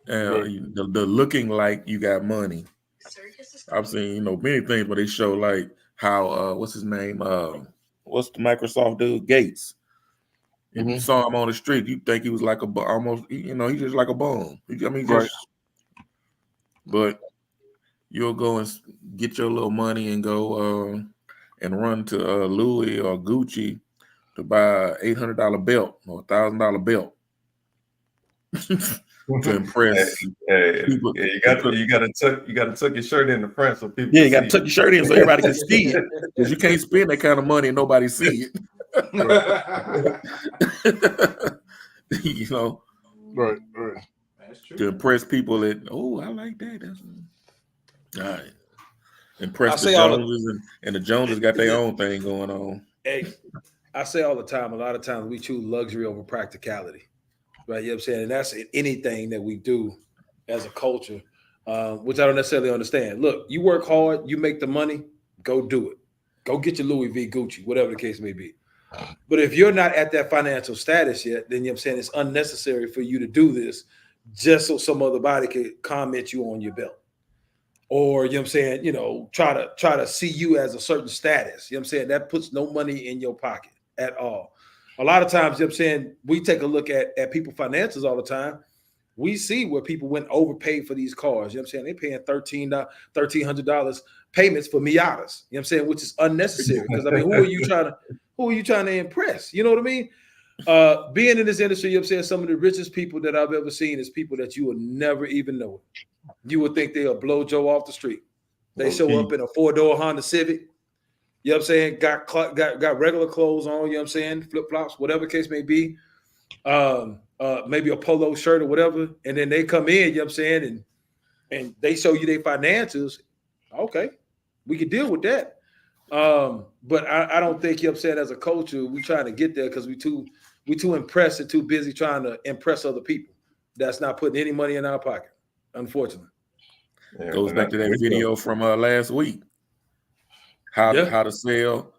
The looking like you got money. I've seen, many things where they show like how what's his name? What's the Microsoft dude? Gates. If you saw him on the street, you think he was like he's just like a bum. Right. But you'll go and get your little money and go and run to Louis or Gucci to buy $800 belt or $1,000 belt to impress people. Yeah, you gotta tuck your shirt in the front so people. Yeah, you gotta tuck your shirt in so everybody can see it, because you can't spend that kind of money and nobody see it. Right. That's true. To impress people that, I like that. That's all right. Impress the say all Joneses, and the Joneses got their own thing going on. Hey, I say all the time, a lot of times we choose luxury over practicality. Right, you know what I'm saying? And that's anything that we do as a culture, which I don't necessarily understand. Look, you work hard, you make the money, go do it. Go get your Louis V, Gucci, whatever the case may be. But if you're not at that financial status yet, then you know what I'm saying it's unnecessary for you to do this just so some other body could comment you on your belt. Or, you know what I'm saying, try to see you as a certain status. You know what I'm saying? That puts no money in your pocket at all. A lot of times, you know what I'm saying, we take a look at people financials all the time. We see where people went overpaid for these cars. You know what I'm saying? They're paying $1,300 payments for Miatas. You know what I'm saying? Which is unnecessary. Because who are you trying to impress? You know what I mean? Being in this industry, you know what I'm saying, some of the richest people that I've ever seen is people that you will never even know. You would think they'll blow Joe off the street. They show up in a 4-door Honda Civic. You know what I'm saying? Got regular clothes on, you know what I'm saying? Flip-flops, whatever the case may be. Maybe a polo shirt or whatever. And then they come in, you know what I'm saying? And they show you their financials. Okay, we can deal with that. But I don't think, you know what I'm saying, as a culture, we trying to get there because we too impressed and too busy trying to impress other people. That's not putting any money in our pocket, unfortunately. Yeah, goes back to that video from last week. How to sell.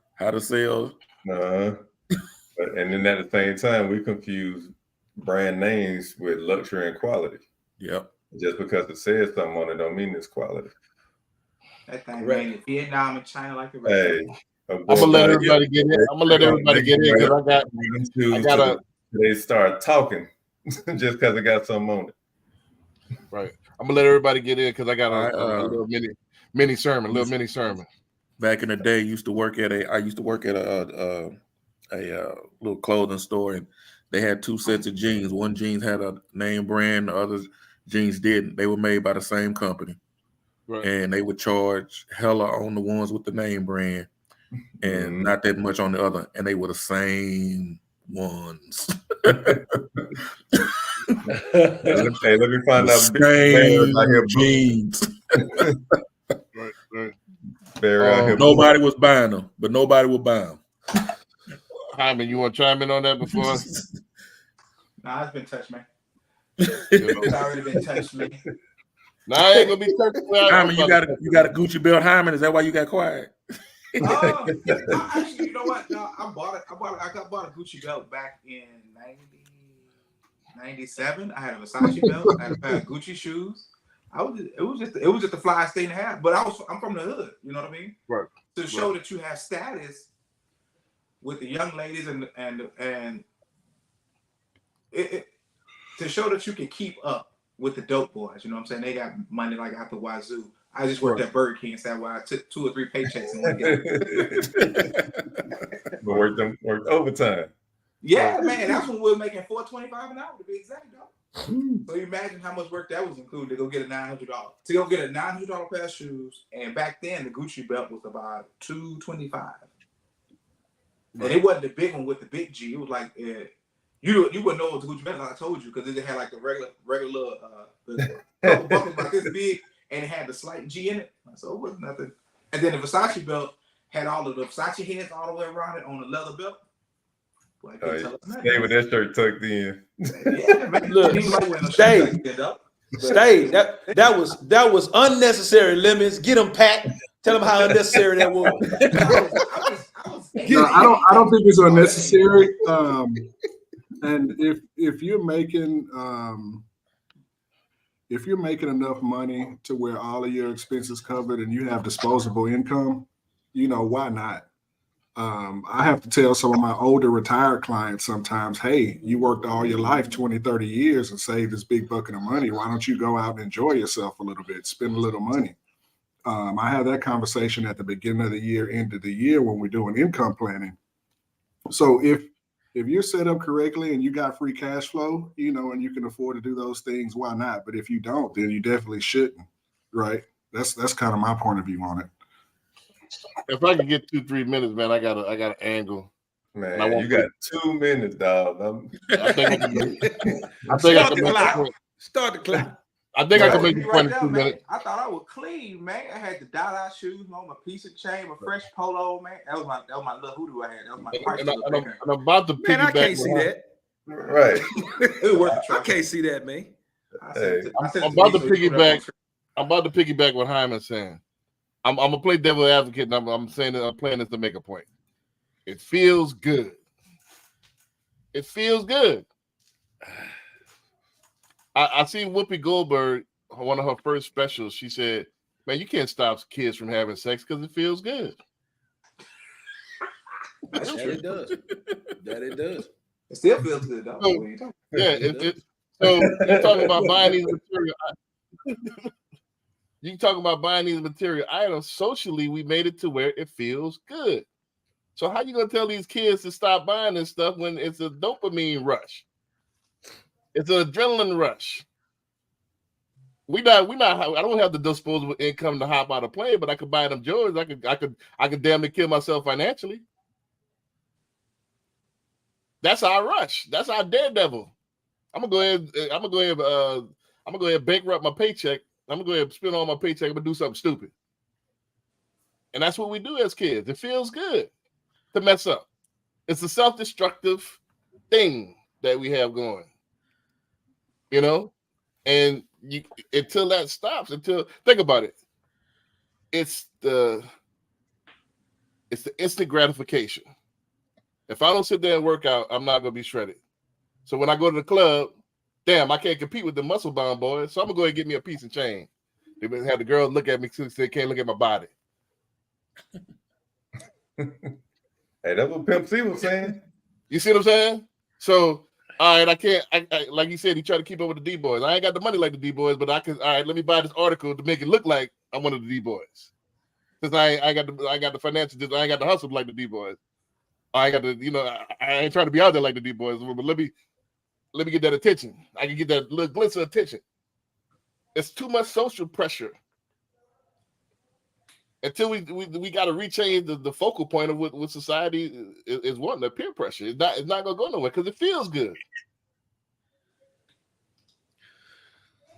And then at the same time, we confuse brand names with luxury and quality. Yep. Just because it says something on it don't mean it's quality. That thing made in Vietnam and China like the rest. Hey, I'm gonna let everybody get in. Because they start talking just because it got something on it. Right. I'm gonna let everybody get in because I got a little mini sermon. Back in the day, I used to work at a little clothing store, and they had two sets of jeans. One jeans had a name brand, the other jeans didn't. They were made by the same company, Right. and they would charge hella on the ones with the name brand, and not that much on the other, and they were the same ones. Hey, let me find out. Same jeans. Right. Nobody was buying them, but nobody would buy them. Hyman, you want to chime in on that before? Nah, it's been touched, man. You know? It's already been touched, man. Nah, I ain't gonna be touched. Hyman, you got a Gucci belt, Hyman. Is that why you got quiet? Actually, you know what? No, I bought a Gucci belt back in 97. I had a Versace belt. I had a pair of Gucci shoes. It was just the flyest thing to have. But I'm from the hood. You know what I mean? Right. To show that you have status with the young ladies and to show that you can keep up with the dope boys. You know what I'm saying? They got money like out the wazoo. I just worked at Burger King, so I took 2 or 3 paychecks in one day. But worked overtime. Yeah, man, that's when we were making $4.25 an hour to be exact, though. So you imagine how much work that was included to go get a $900. To go get a $900 pair of shoes, and back then the Gucci belt was about $225. And it wasn't the big one with the big G. It was like you wouldn't know it was a Gucci belt, like I told you, because it had like the regular couple buckles about this big, and it had the slight G in it. So it wasn't nothing. And then the Versace belt had all of the Versace heads all the way around it on the leather belt. Like, stay with that shirt tucked in. Yeah, man. Look, stay. That was unnecessary limits. Get them, Pat. Tell them how unnecessary that was. No, I don't think it's unnecessary. And if you're making enough money to where all of your expenses covered and you have disposable income, why not? I have to tell some of my older retired clients sometimes, hey, you worked all your life, 20, 30 years and saved this big bucket of money. Why don't you go out and enjoy yourself a little bit, spend a little money? I have that conversation at the beginning of the year, end of the year when we're doing income planning. So if you're set up correctly and you got free cash flow, and you can afford to do those things, why not? But if you don't, then you definitely shouldn't, right? That's kind of my point of view on it. If I can get 2-3 minutes, man, I got an angle. Man, you got 2 minutes, dog. I think I can make Start the clock. I think I can make the point in 2 minutes. I thought I was clean, man. I had the Dada shoes on, my piece of chain, my fresh polo, man. That was my little hoodoo I had. That was my price. And I'm about to piggyback. Man, I can't see that. Right. I can't see that, man. I'm about to piggyback. I'm about to piggyback what Hyman's saying. I'm gonna play devil advocate, and I'm saying that I'm playing this to make a point. It feels good. It feels good. I seen Whoopi Goldberg, one of her first specials. She said, "Man, you can't stop kids from having sex because it feels good." That it does. It still feels good, though. So, so you're talking about buying these material. You talk about buying these material items. Socially, we made it to where it feels good. So how you gonna tell these kids to stop buying this stuff when it's a dopamine rush? It's an adrenaline rush. I don't have the disposable income to hop out of plane, but I could buy them Jordans. I could damn near kill myself financially. That's our rush. That's our daredevil. I'm gonna go ahead and bankrupt my paycheck. I'm gonna go ahead and spend all my paycheck. I'm gonna do something stupid. And that's what we do as kids. It feels good to mess up. It's a self-destructive thing that we have going. And until that stops, think about it. It's the instant gratification. If I don't sit there and work out, I'm not gonna be shredded. So when I go to the club, damn, I can't compete with the muscle bound boys. So I'm gonna go ahead and get me a piece of chain. They have the girls look at me since they can't look at my body. Hey, that's what Pimp C was saying. You see what I'm saying? So All right, I can't. I like you said, he tried to keep up with the D boys. I ain't got the money like the D boys, but I can. All right, let me buy this article to make it look like I'm one of the D boys. Because I got the financial. I ain't got the hustle like the D boys. I got the. I ain't trying to be out there like the D boys. But let me get that attention. I can get that little glitz of attention. It's too much social pressure. Until we got to rechange the focal point of what society is wanting, the peer pressure. It's not gonna go nowhere because it feels good.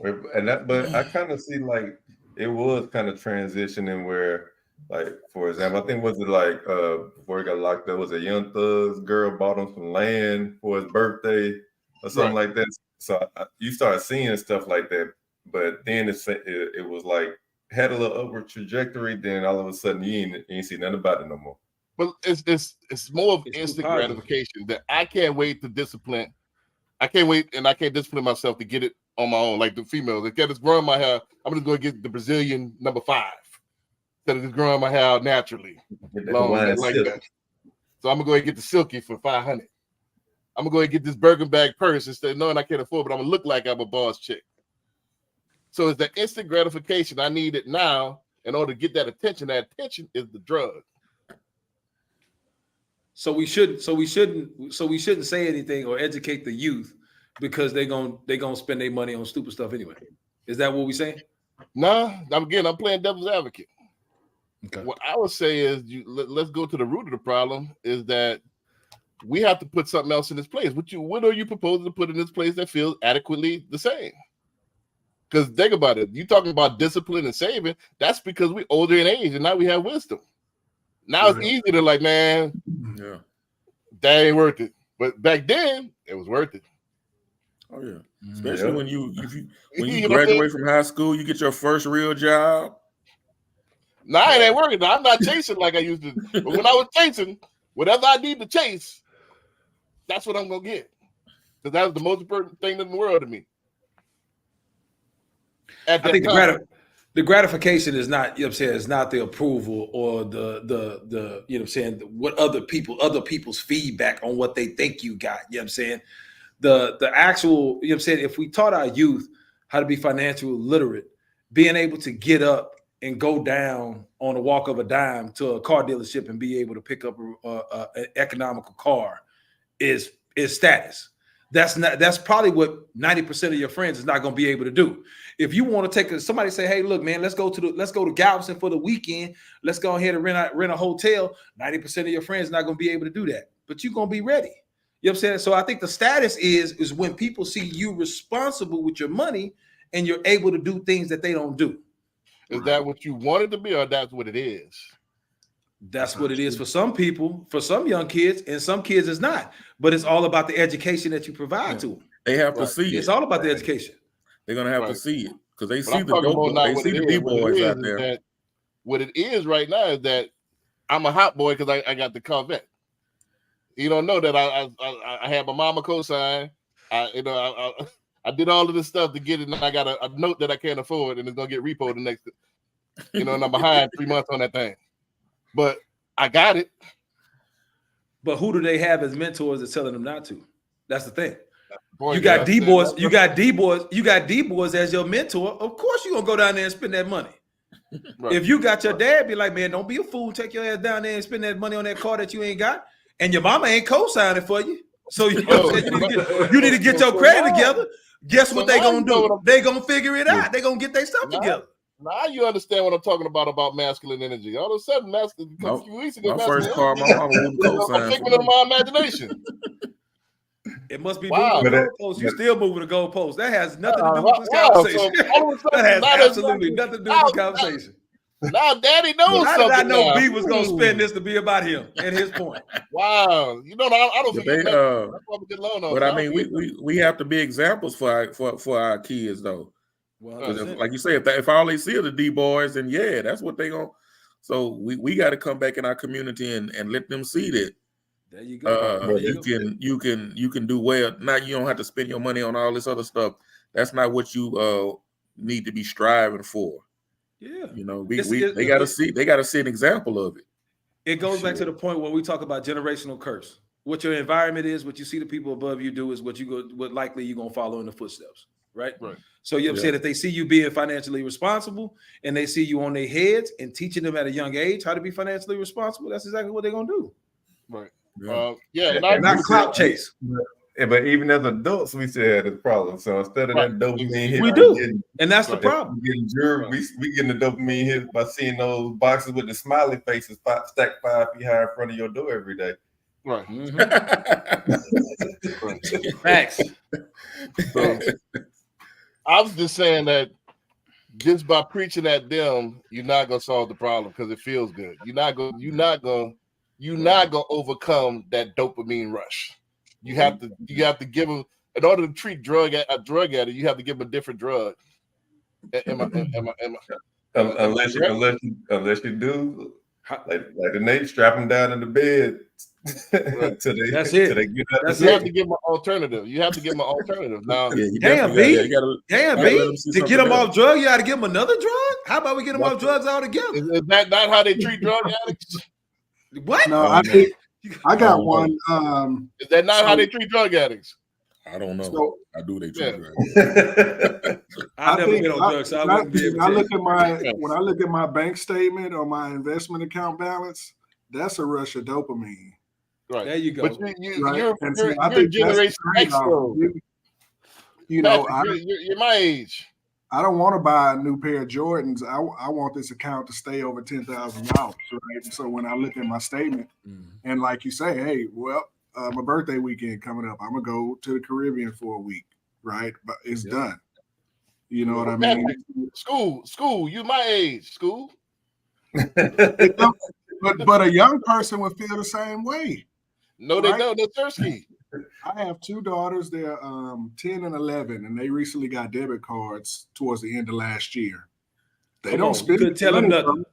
But I kind of see like it was kind of transitioning where, like, for example, I think was it like before he got locked up, was a Young Thug's girl bought him some land for his birthday or something like that. So you start seeing stuff like that, but then it was like had a little upward trajectory. Then all of a sudden you ain't see nothing about it no more. But it's more of instant gratification that I can't wait to discipline. I can't wait, and I can't discipline myself to get it on my own. Like the females, if it's growing my hair, I'm just going to get the Brazilian number 5 instead of just growing my hair out naturally. Like that. So I'm gonna go and get the silky for $500. I'm gonna go and get this Birkin bag purse instead of knowing I can't afford, but I'm gonna look like I'm a boss chick. So it's the instant gratification. I need it now in order to get that attention. That attention is the drug. So we shouldn't say anything or educate the youth because they're gonna spend their money on stupid stuff anyway. Is that what we saying? Nah, I'm playing devil's advocate. Okay. What I would say is let's go to the root of the problem is that we have to put something else in its place. What are you proposing to put in this place that feels adequately the same? Because think about it. You talking about discipline and saving. That's because we're older in age and now we have wisdom. Now it's easy to like, man, that ain't worth it. But back then, it was worth it. Oh yeah, especially when you graduate from high school, you get your first real job. Nah, it ain't working. I'm not chasing like I used to. But when I was chasing, whatever I need to chase, that's what I'm gonna get. Because that was the most important thing in the world to me. I think the gratification is not, you know what I'm saying, is not the approval or the you know what I'm saying, what other people's feedback on what they think you got. You know what I'm saying? The actual, you know what I'm saying, if we taught our youth how to be financially literate, being able to get up and go down on a walk of a dime to a car dealership and be able to pick up an economical car is status. That's probably what 90% of your friends is not going to be able to do. If you want to somebody say, hey, look, man, let's go to Galveston for the weekend. Let's go ahead and rent a hotel. 90% of your friends are not going to be able to do that, but you're going to be ready. You know what I'm saying? So I think the status is when people see you responsible with your money and you're able to do things that they don't do. Is that what you want it to be, or that's what it is? That's what it is for some people, for some young kids, and some kids it's not. But it's all about the education that you provide to them. They have to see it. It's all about the education. They're gonna have to see it because they see the D boys out there. What it is right now is that I'm a hot boy because I got the Corvette. You don't know that I had my mama cosign. I did all of this stuff to get it, and I got a note that I can't afford, and it's gonna get repoed the next. And I'm behind 3 months on that thing. But I got it. But who do they have as mentors that's telling them not to? That's the thing. You got D boys. You got D boys as your mentor. Of course, you're gonna go down there and spend that money. Right. If you got your dad, be like, man, don't be a fool. Take your ass down there and spend that money on that car that you ain't got, and your mama ain't co-signing for you. So you need to get your credit together. Guess what they gonna do? They gonna figure it out. They gonna get their stuff together. Now you understand what I'm talking about masculine energy. All of a sudden, a few weeks ago, my first car, my mama wouldn't co-sign. I'm thinking of my imagination. It must be moving the goalposts. You're still moving the goalposts. That has nothing to do with this conversation. That has absolutely nothing to do with this conversation. Now, Daddy knows How something. did I know now. B was going to spend this to be about him and his point? Wow, I don't think but I mean, we have to be examples for our kids, though. Well, like you say, if all they see are the D boys, then yeah, that's what they gonna. So we got to come back in our community and let them see that. There you go. You can do well. Now you don't have to spend your money on all this other stuff. That's not what you need to be striving for. Yeah, they got to see an example of it. It goes back to the point where we talk about generational curse. what your environment is, what you see the people above you do is what likely you're gonna follow in the footsteps, right? Right. So you know what I'm saying? If they see you being financially responsible and they see you on their heads and teaching them at a young age how to be financially responsible, that's exactly what they're gonna do. Right. Yeah, and I Not clout chase. But even as adults, we still had this problem. So instead of that dopamine hit, We do, and that's the problem. We getting the dopamine hit by seeing those boxes with the smiley faces stacked 5 feet high in front of your door every day. Right. Facts. So, I was just saying that just by preaching at them, you're not gonna solve the problem because it feels good. You're not gonna overcome that dopamine rush. You have to give them, in order to treat a drug addict, you have to give them a different drug. Unless you do like the Nate, strap them down in the bed. That's it. You have to give them an alternative. You have to give them an alternative. Now, damn, B. To get them off drugs, you got to give them another drug? How about we get them off drugs altogether? Is that not how they treat drug addicts? What? No, I think I got one. Is that not how they treat drug addicts? I don't know. So- I do they treat drugs. I never think been on drugs, so I wouldn't be able to. When I look at my bank statement or my investment account balance, that's a rush of dopamine. Right. There you go. But Right. you're And so I think that's Generation the X, trade-off. though. You know, Patrick, you're my age. I don't want to buy a new pair of Jordans. I want this account to stay over $10,000, right? So when I look at my statement, and like you say, hey, well, my birthday weekend coming up, I'm gonna go to the Caribbean for a week, right? But it's done. You know what I mean? School, you my age, school. But a young person would feel the same way. No, they don't. They're thirsty. I have two daughters. They're 10 and 11, and they recently got debit cards towards the end of last year. They don't spend. Couldn't tell them money, nothing.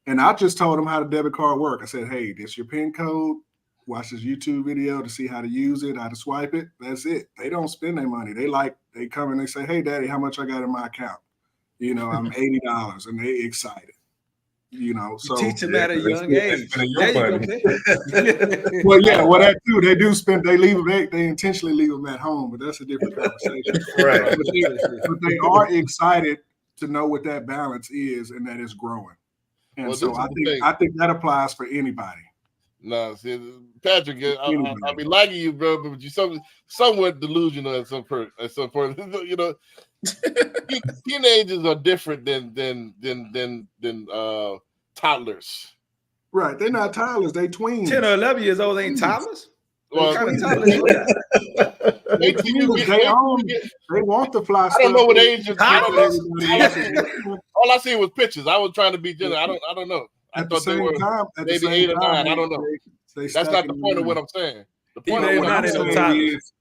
And I just told them how the debit card work. I said, hey, this your PIN code. Watch this YouTube video to see how to use it, how to swipe it. That's it. They don't spend their money. They come and they say, hey, Daddy, how much I got in my account? You know, I'm $80, and they excited. You know, so teach them at a young age. There you go. Well, yeah, well, that too. They do spend. They leave them. They intentionally leave them at home, but that's a different conversation. Right. But they are excited to know what that balance is and that it's growing. And Well, so this I is the think thing. that applies for anybody. No, see, Patrick, I be liking you, bro, but you're somewhat delusional at some point. You know, teenagers are different than toddlers. Right? They're not toddlers. They tweens. 10 or 11 years old ain't toddlers. Well, What kind of toddlers is that? They want the fly. I don't know what age you're Toddlers? All I see was pictures. I was trying to be generous. I don't know. I At the thought they same were time, at the maybe same 8 or time, 9. I don't know. That's not the point of what I'm saying. The point of what I'm saying is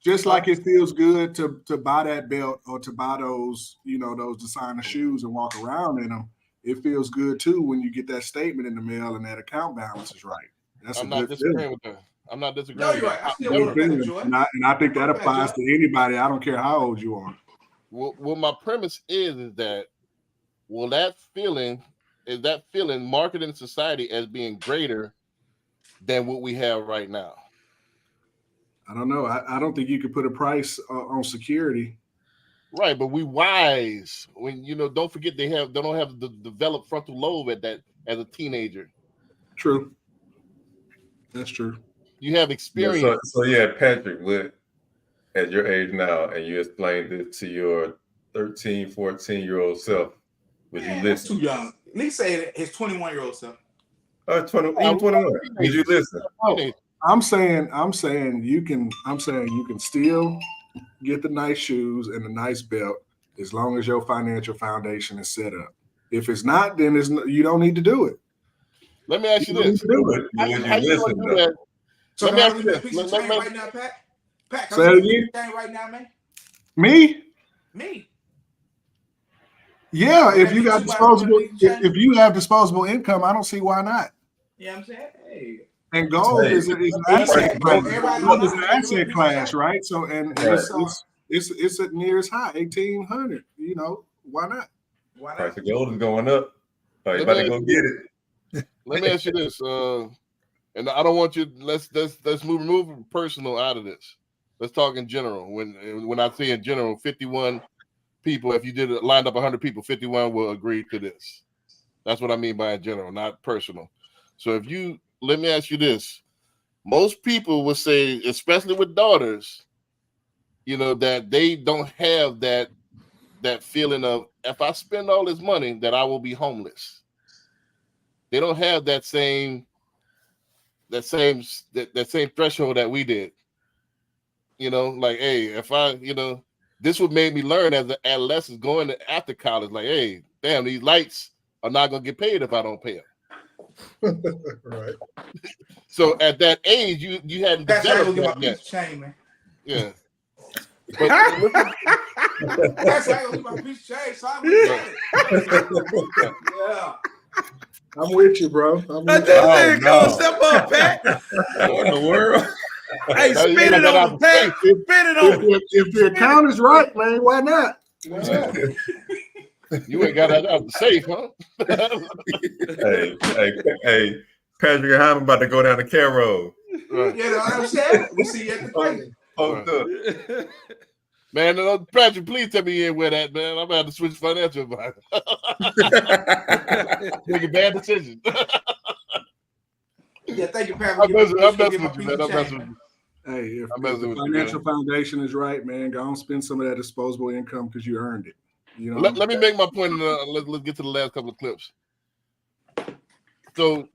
just like it feels good to buy that belt or to buy those, you know, those designer shoes and walk around in them. It feels good too when you get that statement in the mail and that account balance is right. That's I'm a not good disagreeing feeling. with that. I'm not disagreeing. No, with you're that. right. I still Good want to feeling. enjoy. And I think that applies to anybody. I don't care how old you are. Well, my premise is that that feeling marketed in society as being greater than what we have right now. I don't know. I don't think you could put a price on security. Right, but we wise when don't forget they don't have the developed frontal lobe at that as a teenager. True. That's true. You have experience. So yeah, Patrick, at your age now, and you explained it to your 13, 14-year-old self, would you That's listen? too young. At least say his 21-year-old self. 21. Would you listen? I'm saying you can still get the nice shoes and the nice belt as long as your financial foundation is set up. If it's not, then you don't need to do it. Let me ask you this. How you gonna do that? So Let me can I ask you do this. that piece of change right now, Pat? Pat, Say it again? thing right now, man. Me? Me. Yeah, if you got disposable, if you have disposable income, I don't see why not. You know what I'm saying? Hey. And gold is an asset class. Gold is an asset class, right? So and it's at near its high, 1,800. You know, why not? Price of gold is going up. So you better go get it. Let me ask you this. And I don't want you. Let's remove personal out of this. Let's talk in general. When I say in general, 51 people. If you did it, lined up 100 people, 51 will agree to this. That's what I mean by in general, not personal. So let me ask you this: most people would say, especially with daughters, that they don't have that feeling of, if I spend all this money, that I will be homeless. They don't have that same threshold that we did. Like, hey, if I, this would make me learn as an adolescent going after college, like, hey, damn, these lights are not gonna get paid if I don't pay them. Right. So at that age, you hadn't developed that yet. Chain, man. Yeah. That's how I get my piece of change. So I'm yeah. I'm with you, bro. Step up, Pat. What in the world? Hey, spin it on him, Pat. Spin it on him. If the account is right, man, why not? You ain't got that out of the safe, huh? hey, Patrick and I'm about to go down the Care Road. Right. You know what I'm saying? We see you at the plate. Right. Man, Patrick, please tell me you ain't wear that, man. I'm about to switch financial advisor. Make a bad decision. Yeah, thank you, Patrick. I'm messing with you, man. I'm messing with you. Hey, if the financial foundation is right, man, go and spend some of that disposable income because you earned it. Let me make my point. Let's get to the last couple of clips. So,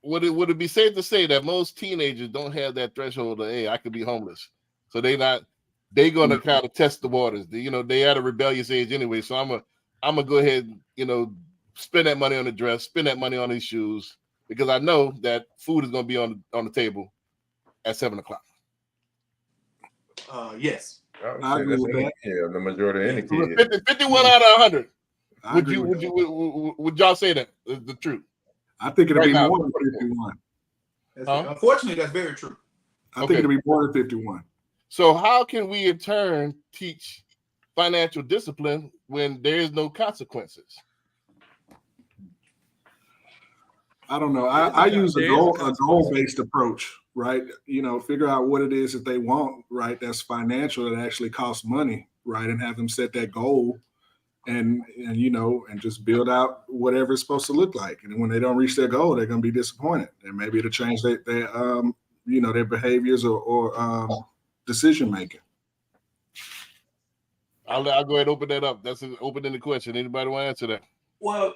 would it be safe to say that most teenagers don't have that threshold of, hey, I could be homeless? So they're gonna kind of test the waters. They at a rebellious age anyway. So I'm gonna go ahead, spend that money on the dress, spend that money on these shoes, because I know that food is gonna be on the table at 7:00. Yes. I agree with that. Yeah, the majority of any kid. 51 out of 100. Would y'all say that is the truth? I think it'll Right be now. more than 51. Unfortunately, that's very true. I think it'll be more than 51. So how can we in turn teach financial discipline when there is no consequences? I don't know. I use a goal-based approach, right? Figure out what it is that they want, right? That's financial, that actually costs money, right? And have them set that goal and just build out whatever it's supposed to look like. And when they don't reach their goal, they're going to be disappointed. And maybe it'll change their behaviors or decision making. I'll go ahead and open that up. That's an open-ended question. Anybody want to answer that? Well,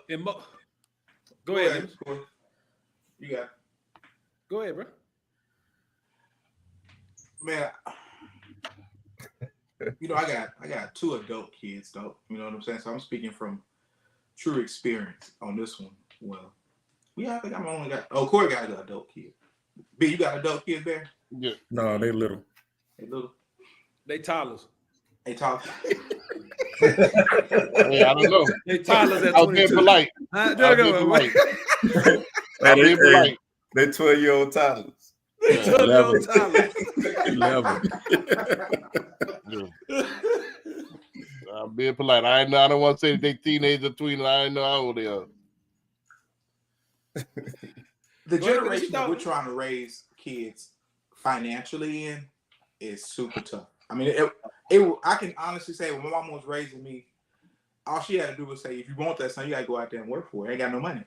go ahead. You got it. Go ahead, bro. Man, I got 2 adult kids though. You know what I'm saying? So I'm speaking from true experience on this one. Well, I think I'm only got. Oh, Corey got an adult kid. B, you got adult kids there? Yeah. No, they little. They little. They toddlers. They talk. I don't know. They toddlers at 22. I was being polite. They 12-year-old toddlers. They 12-year-old toddlers. 11. I'm being polite. I don't want to say they teenagers or tweens. I didn't know how old they are. The generation that we're trying to raise kids financially in is super tough. I mean, I can honestly say when my mom was raising me, all she had to do was say, if you want that son, you got to go out there and work for it. I ain't got no money.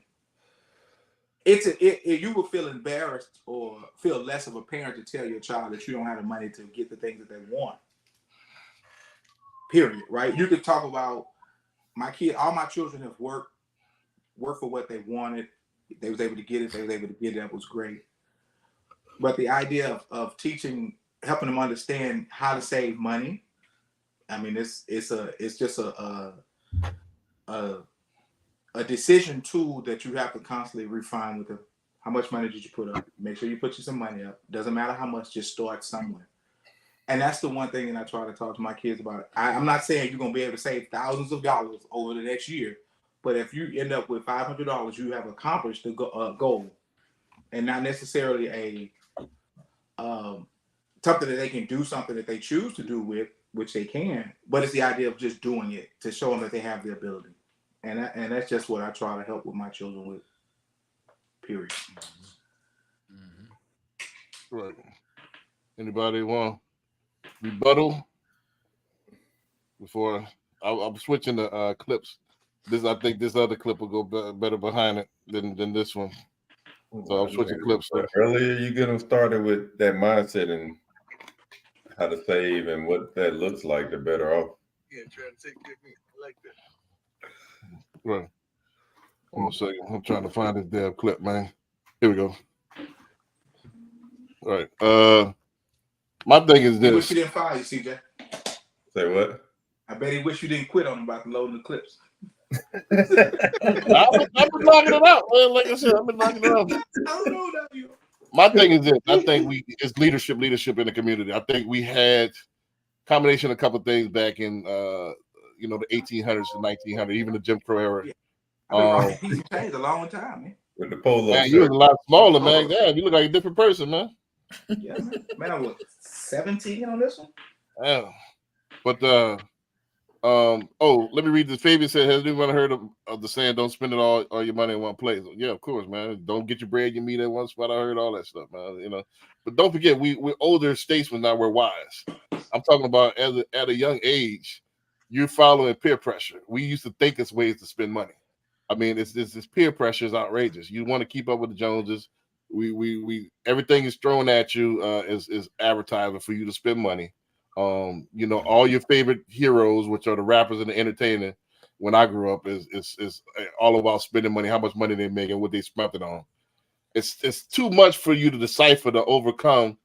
You will feel embarrassed or feel less of a parent to tell your child that you don't have the money to get the things that they want. Period. Right? You could talk about all my children have worked for what they wanted. They was able to get it. They was able to get it. That was great. But the idea of teaching, helping them understand how to save money, I mean, it's just a decision tool that you have to constantly refine with how much money did you put up? Make sure you put you some money up. Doesn't matter how much, just start somewhere. And that's the one thing that I try to talk to my kids about. I'm not saying you're going to be able to save thousands of dollars over the next year, but if you end up with $500, you have accomplished the goal, and not necessarily something that they can do, something that they choose to do with, which they can, but it's the idea of just doing it to show them that they have the ability. And that's just what I try to help with my children with, period. Mm-hmm. Right. Anybody want rebuttal before I'm switching the clips? I think this other clip will go better behind it than this one. So I'm switching clips. But earlier, you get them started with that mindset and how to save and what that looks like, the better off. Yeah, trying to take technique. I like that. Right. One second. I'm trying to find this damn clip, man. Here we go. All right. My thing is I this. wish you didn't fire you, CJ. Say what? I bet he wish you didn't quit on him about loading the clips. I've been knocking it out, man. Like I said, I've been knocking it out. I don't know that you. My thing is this. I think it's leadership in the community. I think we had combination of a couple of things back in the 1800s to 1900s, even the Jim Crow era. Yeah. He's changed a long time, man. With the polo. Man, you was a lot smaller, man. Damn, you look like a different person, man. Yeah, man. I was 17 on this one. Yeah. But let me read this. Fabian said, has anyone heard of the saying, don't spend all your money in one place? Yeah, of course, man. Don't get your bread, your meat in one spot. I heard all that stuff, man. But don't forget, we're older statesmen now, we're wise. I'm talking about at a young age, you're following peer pressure. We used to think it's ways to spend money. I mean, this peer pressure is outrageous. You want to keep up with the Joneses. We everything is thrown at you is advertising for you to spend money. All your favorite heroes, which are the rappers and the entertainers, when I grew up, is all about spending money, how much money they make, and what they spent it on. It's too much for you to decipher to overcome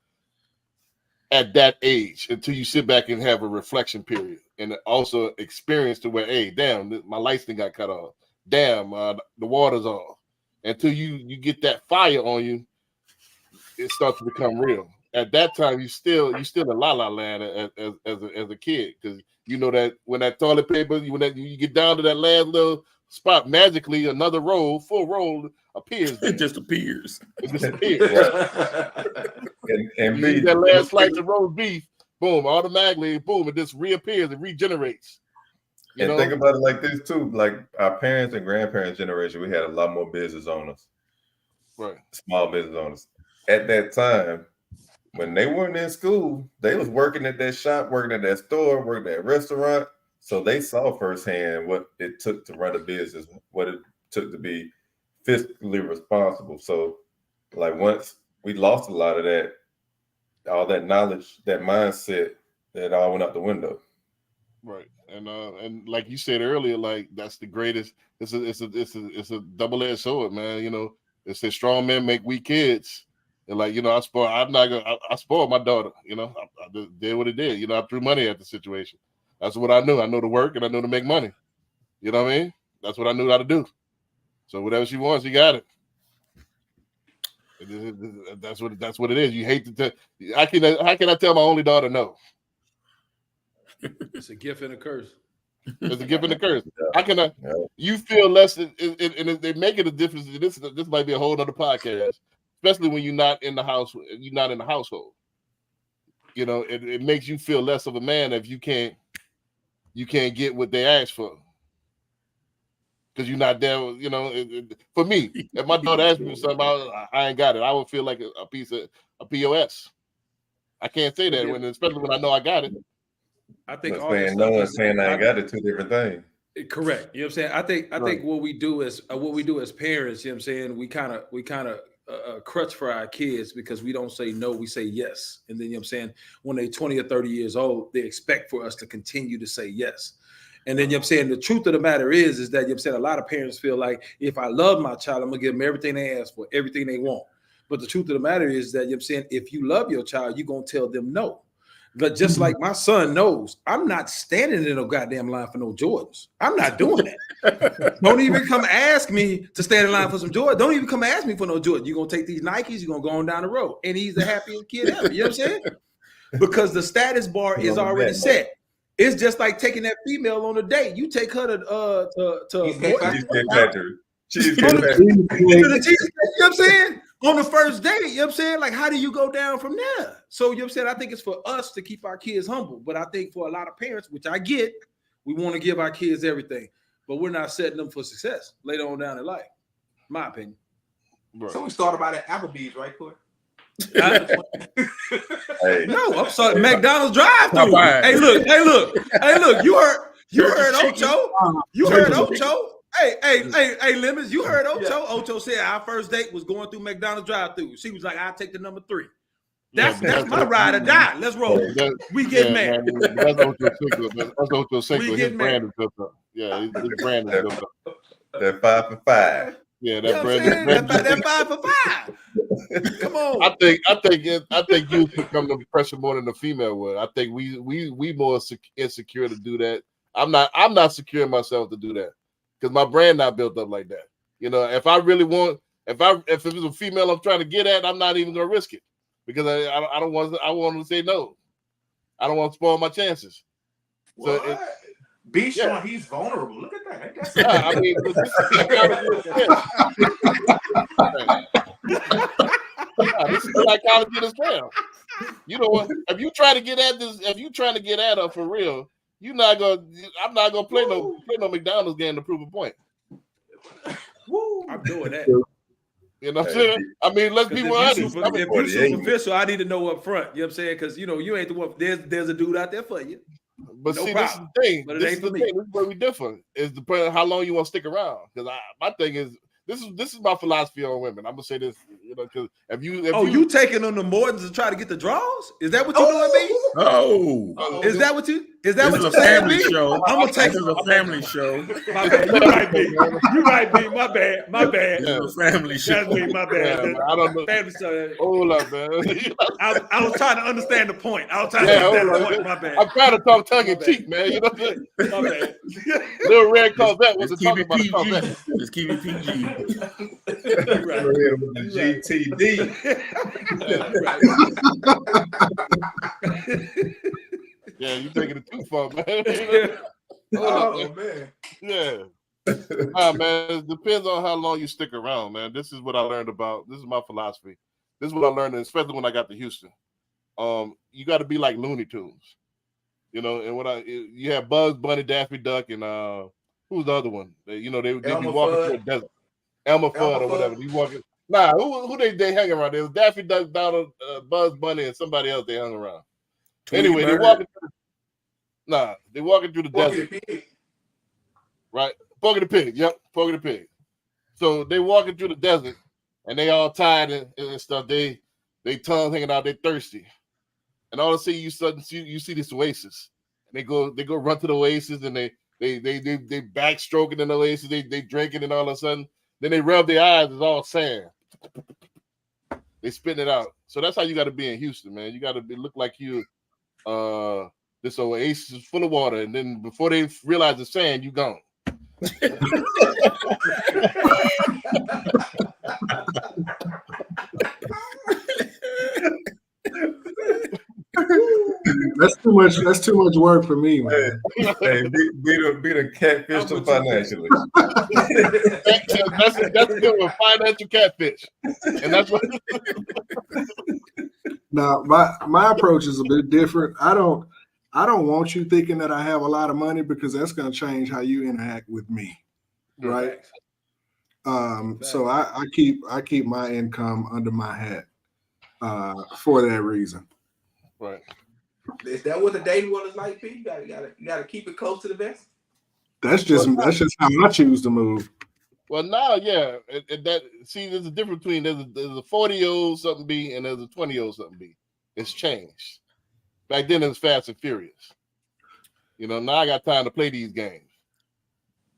at that age until you sit back and have a reflection period and also experience to where, hey, damn, my lights thing got cut off. Damn, the water's off. Until you get that fire on you, it starts to become real. At that time, you still in la la land as a kid, because you know that when that toilet paper, when you get down to that last little spot, magically another full roll appears. It just appears. It disappears. and you eat that last slice of roast beef, boom, automatically, boom, it just reappears, it regenerates. Think about it like this too. Like our parents and grandparents' generation, we had a lot more business owners, right? Small business owners. At that time, when they weren't in school, they was working at that shop, working at that store, working at that restaurant. So they saw firsthand what it took to run a business, what it took to be fiscally responsible. So, like once we lost a lot of that, all that knowledge, that mindset, that all went out the window. Right. And like you said earlier, like that's the greatest. It's a double-edged sword, man. It says strong men make weak kids. And like, I spoiled my daughter. I did what it did. I threw money at the situation. That's what I knew. I know to work and I know to make money. You know what I mean? That's what I knew how to do. So whatever she wants, she got it. That's what it is. You hate to tell. How can I tell my only daughter no? It's a gift and a curse. It's a gift and a curse. How can I? You feel less, and they make it a difference. This might be a whole other podcast, especially when you're not in the house. You're not in the household. It makes you feel less of a man if you can't get what they ask for because you're not there. For me, if my daughter asked me for something, I ain't got it. I would feel like a piece of a POS. I can't say that especially when I know I got it. I think saying no and saying I ain't got it, two different things. Correct. You know what I'm saying? I think what we do as parents, you know what I'm saying, we kind of crutch for our kids because we don't say no, we say yes. And then, you know what I'm saying, when they're 20 or 30 years old, they expect for us to continue to say yes. And then, you know what I'm saying, the truth of the matter is that, you know what I'm saying, a lot of parents feel like if I love my child, I'm going to give them everything they ask for, everything they want. But the truth of the matter is that, you know what I'm saying, if you love your child, you're going to tell them no. But just like my son knows, I'm not standing in no goddamn line for no Jordans. I'm not doing that. Don't even come ask me to stand in line for some Jordans. Don't even come ask me for no Jordans. You're going to take these Nikes, you're going to go on down the road. And he's the happiest kid ever. You know what I'm saying? Because the status bar is already set. It's just like taking that female on a date. You take her to Cheesecake Factory. You know what I'm saying? On the first date, you know what I'm saying? Like, how do you go down from there? So, you know what I'm saying? I think it's for us to keep our kids humble. But I think for a lot of parents, which I get, we want to give our kids everything. But we're not setting them for success later on down in life. My opinion. Right. So we started about at Applebee's, right, Corey? Hey, No, I'm sorry. McDonald's drive-through. Popeye. Hey, look. You heard Ocho. You heard Ocho. Hey, Lemons, you heard Ocho. Yeah. Ocho said our first date was going through McDonald's drive-through. She was like, "I'll take the number 3." Yeah, That's my ride or die. Let's roll. We get mad. Man, that's Ocho Cinco. That's Ocho Cinco. We His get brand mad. is built up. Yeah, his brand is built up. that 5 for 5. Yeah, You know that what I'm brand. saying? That 5 for 5. Come on. I think you become the pressure more than the female would. I think we more insecure to do that. I'm not secure myself to do that because my brand not built up like that. You know, if I really want, if it was a female I'm trying to get at, I'm not even gonna risk it because I don't want to say no. I don't want to spoil my chances. What? So B. Sean, he's vulnerable. Look at that. That's yeah, I mean, this is this is like college as well. You know what? If you try to get at this, if you trying to get at her for real, I'm not gonna play no McDonald's game to prove a point. I'm doing that. You know what I'm saying? I mean, let's be honest. If you're superficial, I need to know up front. You know what I'm saying? Because you ain't the one. There's a dude out there for you. But No see, problem. this is the thing. But it This ain't is the for me. thing. This is where we differ. Is depending on how long you want to stick around. Because my thing is this is my philosophy on women. I'm gonna say this, you know, because if you taking on the Mordens to try to get the draws? Is that what you doing, B? Oh, Is that what you? Is this that what is you a saying, family B? show. I'm gonna take. This is a family show. My bad. You right, B. You right, B. My bad. My bad. This is a family show. That's me. My bad. Yeah, man, I don't know. Family show. Hold up, man. I was trying to understand the point. I was trying to understand the point. My bad. I'm trying to talk tongue in cheek, man. You know what I'm saying? My bad. Little red Corvette Let's wasn't keep talking it about a PG. Corvette. Let's keep it PG. You right. With the GTD. Yeah, you taking it too far, man. Oh man. Yeah. Nah, man, it depends on how long you stick around, man. This is what I learned about. This is my philosophy. This is what I learned, especially when I got to Houston. You got to be like Looney Tunes, you know. And you have Bugs Bunny, Daffy Duck, and who's the other one? They be Elmer walking Fudd. through the desert. Elmer Fudd or whatever. You walking. Nah, who they hang around? There was Daffy Duck, Donald, Bugs Bunny, and somebody else they hung around. Anyway, they walking through the desert. Right? Porky the Pig. Yep, Porky the Pig. So they walking through the desert and they all tired and stuff. They tongue hanging out, they thirsty. And all of a sudden you see this oasis. And they go run to the oasis and they backstroking in the oasis, they drinking, and all of a sudden, then they rub their eyes, it's all sand. They spitting it out. So that's how you gotta be in Houston, man. You gotta look like you this oasis is full of water, and then before they realize it's sand, you gone. That's too much work for me, man. Hey, be the catfish to financially. That's good with financial catfish, and that's what. Now, my approach is a bit different. I don't want you thinking that I have a lot of money because that's going to change how you interact with me, right? So I keep my income under my hat for that reason. Right. Is that what the dating world is like, P? You gotta keep it close to the vest. That's just how I choose to move. Well, now, yeah, there's a difference between there's a 40-year-old something B and there's a 20-year-old something B. It's changed. Back then it was Fast and Furious. You know, now I got time to play these games.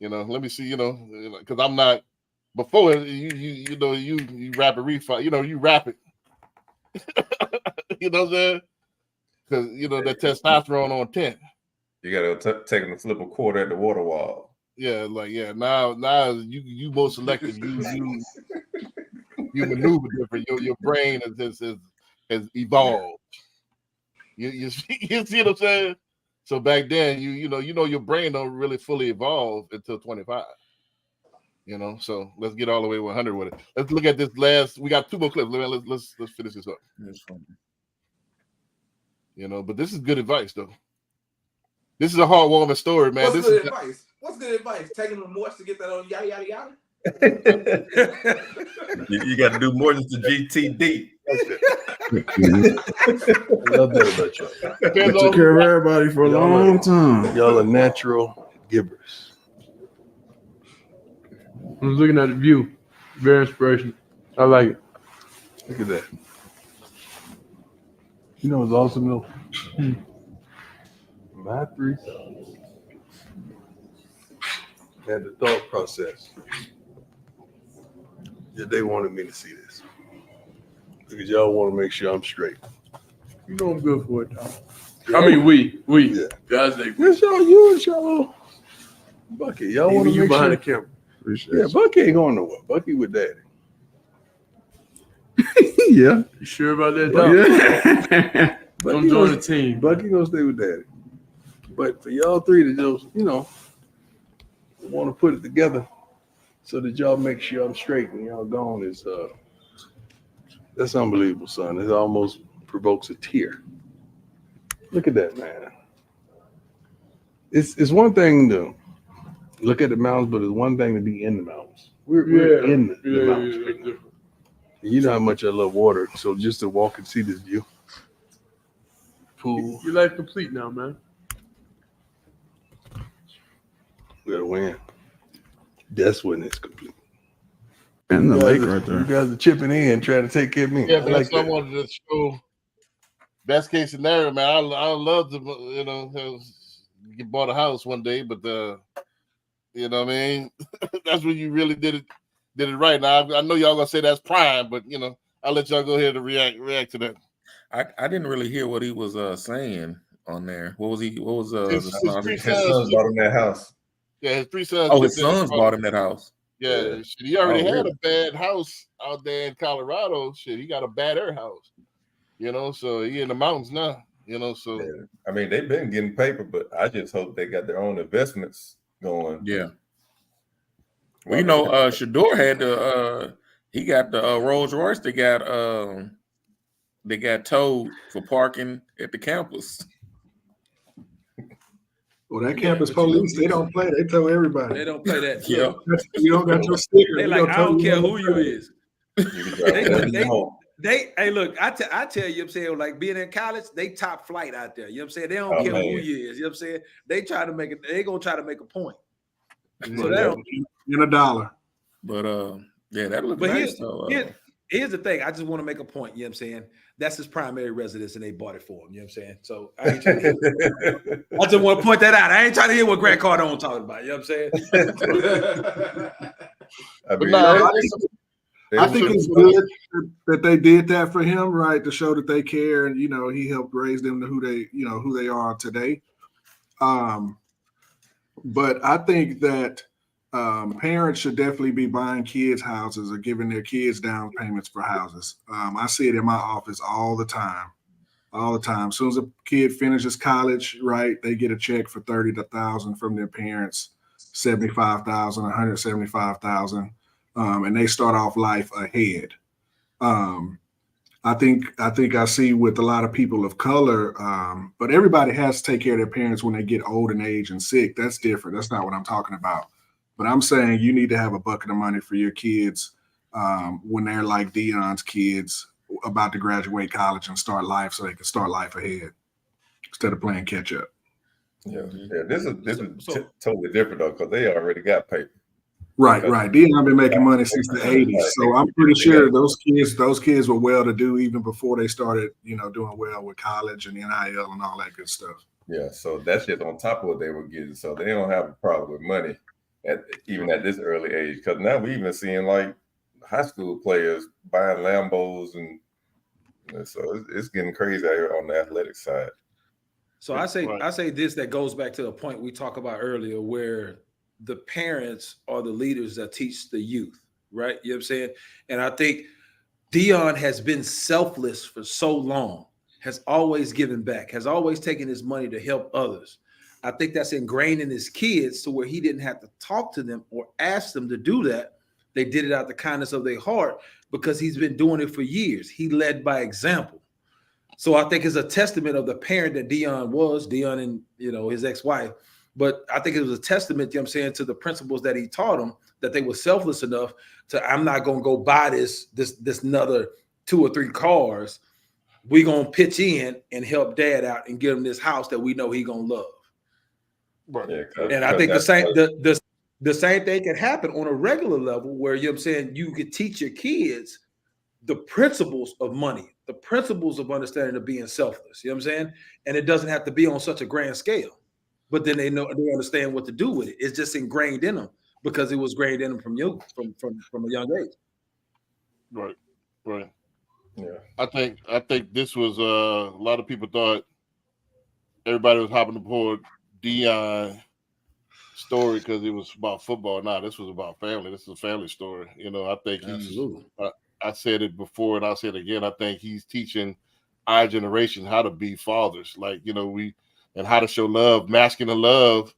You know, let me see. You know, because I'm not. Before you rapid refine. You know, you rap it. You know what I'm saying? Because that testosterone on 10. You gotta take them to flip a quarter at the water wall. Yeah, now you more selective. You maneuver different. Your brain has evolved. You see what I'm saying? So back then, you know your brain don't really fully evolve until 25. You know, so let's get all the way to 100 with it. Let's look at this last. We got 2 more clips. Let's finish this up. That's funny. You know, but this is good advice though. This is a heartwarming story, man. What's good advice? What's good advice? Taking remorse to get that on yada yada yada. You got to do more than the GTD. love that about y'all. Depends I took on care of everybody for a Y'all long are- time. Y'all are natural givers. I'm looking at the view. Very inspirational. I like it. Look at that. You know, it's awesome though. My 3 sons had the thought process that they wanted me to see this because y'all want to make sure I'm straight. You know I'm good for it, Tom. I mean, we. Yeah. Guys, they. Yes, y'all, you and y'all, Bucky. Y'all want Even to you make behind sure. the camera. Yeah, Bucky ain't going nowhere. Bucky with daddy. Yeah. You sure about that, Tom? Yeah. Come join the team. Bucky gonna stay with daddy. But for y'all three to just, want to put it together so that y'all make sure I'm straight and y'all gone is that's unbelievable, son. It almost provokes a tear. Look at that, man. It's one thing to look at the mountains, but it's one thing to be in the mountains. We're in the mountains. that's right now. different. And you know how much I love water, so just to walk and see this view. Pool. Your life complete now, man. We gotta win. That's when it's complete. And the You lake guys- right there. You guys are chipping in, trying to take care of me. Yeah, I but like that's what I that. wanted to show. Best case scenario, man. I love to, get bought a house one day, but you know what I mean. That's when you really did it right. Now I know y'all gonna say that's prime, but I'll let y'all go ahead and react to that. I didn't really hear what he was saying on there. What was His three His sons bought him that house. Yeah, his 3 sons. Oh, his chipped in. sons bought him that house. Yeah, shit, he already Oh, had really? a bad house out there in Colorado. Shit, he got a badder house. So he in the mountains now. So Yeah. I mean, they've been getting paper, but I just hope they got their own investments going. Yeah. Well, Shador had he got the Rolls Royce. They got towed for parking at the campus. Well, that campus police, they don't play. They tell everybody. They don't play that. Yeah. You don't got your sticker. They We like, gonna I tell don't you care what who to you do. is. You can drive whatever you want. Hey, look, I tell you, I'm saying, like being in college, they top flight out there. You know what I'm saying? They don't Oh, care man. who you is. You know what I'm saying? They try to make it, they gonna try to make a point. So Yeah, they don't, in $1. But yeah, that looked but nice though. here's the thing. I just want to make a point. You know what I'm saying? That's his primary residence and they bought it for him. You know what I'm saying? So I ain't trying to hear, I just want to point that out. I ain't trying to hear what Grant Cardone talking about. You know what I'm saying? I But mean, nah, I think it's good that they did that for him, right? To show that they care, and he helped raise them to who they are today. But I think that parents should definitely be buying kids houses or giving their kids down payments for houses. I see it in my office all the time. As soon as a kid finishes college, right, they get a check for $30,000 from their parents, $75,000, $175,000. And they start off life ahead. I think I see with a lot of people of color, but everybody has to take care of their parents when they get old and age and sick. That's different. That's not what I'm talking about. But I'm saying you need to have a bucket of money for your kids when they're like Dion's kids about to graduate college and start life, so they can start life ahead instead of playing catch up. Yeah. This is totally different though, because they already got paper. Right. Dion been making money since the 80s, so I'm pretty sure those kids were well to do even before they started, doing well with college and NIL and all that good stuff. Yeah, so that's just on top of what they were getting. So they don't have a problem with money even at this early age. Because now we even seeing like high school players buying Lambos, and so it's getting crazy out here on the athletic side. So I say this that goes back to the point we talked about earlier, where the parents are the leaders that teach the youth, right? You know what I'm saying? And I think Dion has been selfless for so long, has always given back, has always taken his money to help others. I think that's ingrained in his kids to where he didn't have to talk to them or ask them to do that. They did it out the kindness of their heart because he's been doing it for years. He led by example. So I think it's a testament of the parent that Dion and his ex-wife. But I think it was a testament, you know what I'm saying, to the principles that he taught them, that they were selfless enough to, I'm not going to go buy this another 2 or 3 cars we gonna pitch in and help dad out and get him this house that we know he gonna love. Right. Yeah, And I think the same thing can happen on a regular level where, you know what I'm saying, you could teach your kids the principles of money, the principles of understanding of being selfless. You know what I'm saying? And it doesn't have to be on such a grand scale, but then they understand what to do with it. It's just ingrained in them because it was ingrained in them from a young age. Right. Right. Yeah. I think this was a lot of people thought everybody was hopping aboard Deion story because it was about football. Nah, this was about family. This is a family story. You know, I think I said it before and I'll say it again. I think he's teaching our generation how to be fathers. Like, you know, and how to show love, masculine love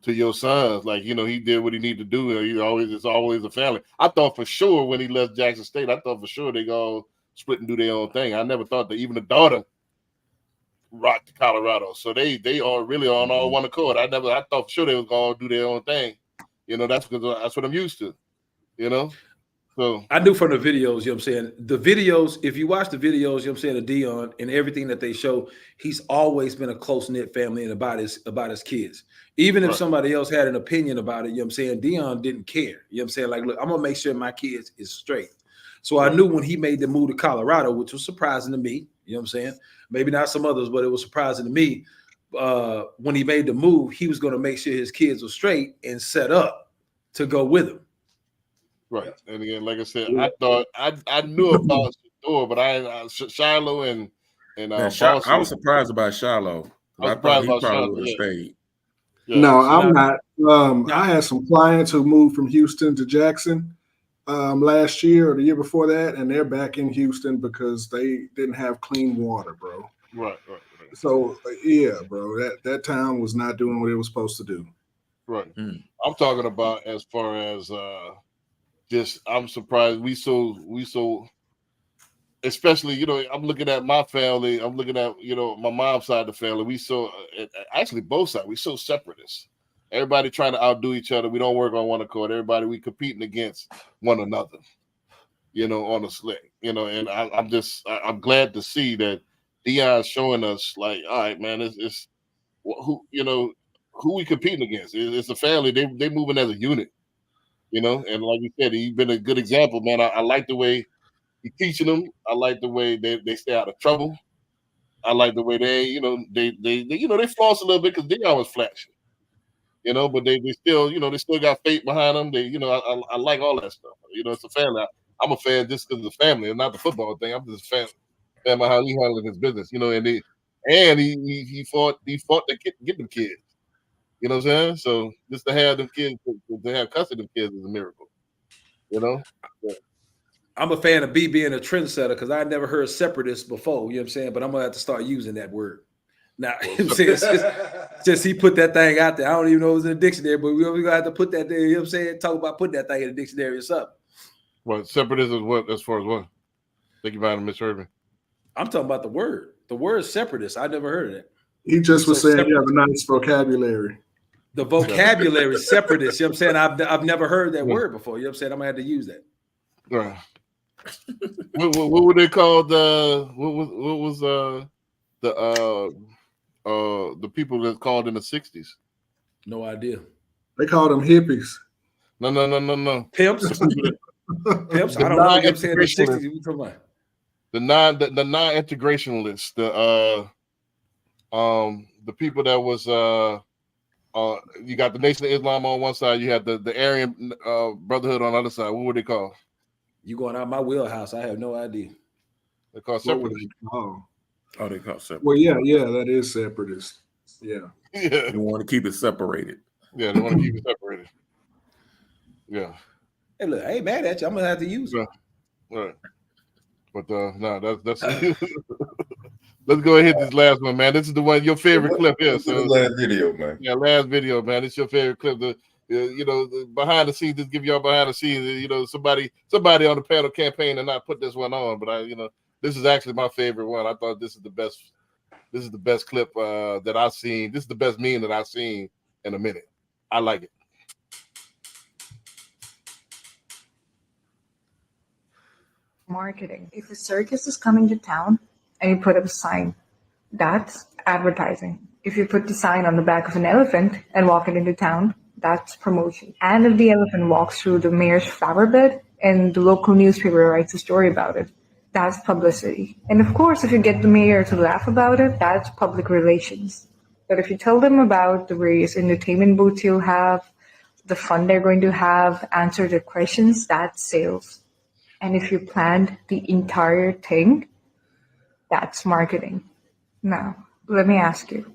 to your sons. Like, you know, he did what he needed to do. It's always a family. I thought for sure when he left Jackson State, I thought for sure they go split and do their own thing. I never thought that even the daughter rocked to Colorado. So they are really on all one accord. I thought for sure they was gonna do their own thing. You know, that's because that's what I'm used to. You know? So I knew from the videos, you know what I'm saying? The videos, if you watch the videos, you know what I'm saying, of Deion and everything that they show, he's always been a close-knit family and about his kids. Even if somebody else had an opinion about it, you know what I'm saying, Deion didn't care. You know what I'm saying? Like, look, I'm gonna make sure my kids is straight. So I knew when he made the move to Colorado, which was surprising to me, you know what I'm saying? Maybe not some others, but it was surprising to me. When he made the move, he was going to make sure his kids were straight and set up to go with him. Right. And again, like I said, I thought I knew about Shador, but Shiloh and I was surprised about Shiloh. I thought he probably would have stayed. Yeah, no, I'm not. I had some clients who moved from Houston to Jackson last year or the year before that, and they're back in Houston because they didn't have clean water, bro. Right. So yeah, bro, that town was not doing what it was supposed to do. Right. I'm talking about as far as just I'm surprised we so especially, you know, I'm looking at my family, I'm looking at, you know, my mom's side of the family, we so actually both sides, we so separatists. Everybody trying to outdo each other. We don't work on one accord. Everybody, we competing against one another, you know, on the slick, you know, and I'm glad to see that Deion's showing us like, all right, man, it's who, you know, who we competing against. It's a family. They moving as a unit, you know, and like you said, he's been a good example, man. I like the way he's teaching them. I like the way they stay out of trouble. I like the way they floss a little bit because Deion was flashing. You know, but they still, you know, they still got faith behind them. They, you know, I like all that stuff. You know, it's a family. I'm a fan just because of the family and not the football thing. I'm just a fan about how he handling his business. You know, and he fought to get them kids. You know what I'm saying? So just to have them kids, to have custody of them kids is a miracle. You know. Yeah. I'm a fan of B being a trendsetter because I never heard separatist before. You know what I'm saying? But I'm gonna have to start using that word. Now, since he put that thing out there, I don't even know it was in the dictionary, but we're gonna have to put that there. You know what I'm saying? Talk about putting that thing in the dictionary or something. What separatist is what as far as what? Think you might have misheard me. I'm talking about the word. The word separatist. I never heard of that. He just was saying you have a nice vocabulary. The vocabulary separatist. You know what I'm saying? I've never heard that word before. You know what I'm saying? I'm gonna have to use that. Right. what were they called? What was the people that called in the 60s? No idea. They called them hippies. No. Pimps. Pimps. I don't know. I'm saying the 60s. We talking about the non-integrationalists. The people that was you got the Nation of Islam on one side. You had the Aryan Brotherhood on the other side. What were they called? You going out my wheelhouse? I have no idea. They're called separatists. Oh, they call separate. Well, yeah, that is separatist. Yeah. They want to keep it separated. Yeah, they want to keep it separated. Yeah. Hey, look, I ain't mad at you. I'm gonna have to use it. Right. But no, that's let's go ahead this last one, man. This is the one your favorite clip here. So last video, man. Yeah, last video, man. It's your favorite clip. The behind the scenes, just give y'all behind the scenes. You know, somebody on the panel campaign and not put this one on, but this is actually my favorite one. I thought this is the best. This is the best clip that I've seen. This is the best meme that I've seen in a minute. I like it. Marketing. If a circus is coming to town, and you put up a sign, that's advertising. If you put the sign on the back of an elephant and walk it into town, that's promotion. And if the elephant walks through the mayor's flower bed and the local newspaper writes a story about it, that's publicity. And of course, if you get the mayor to laugh about it, that's public relations. But if you tell them about the various entertainment booths you'll have, the fun they're going to have, answer their questions, that's sales. And if you planned the entire thing, that's marketing. Now, let me ask you,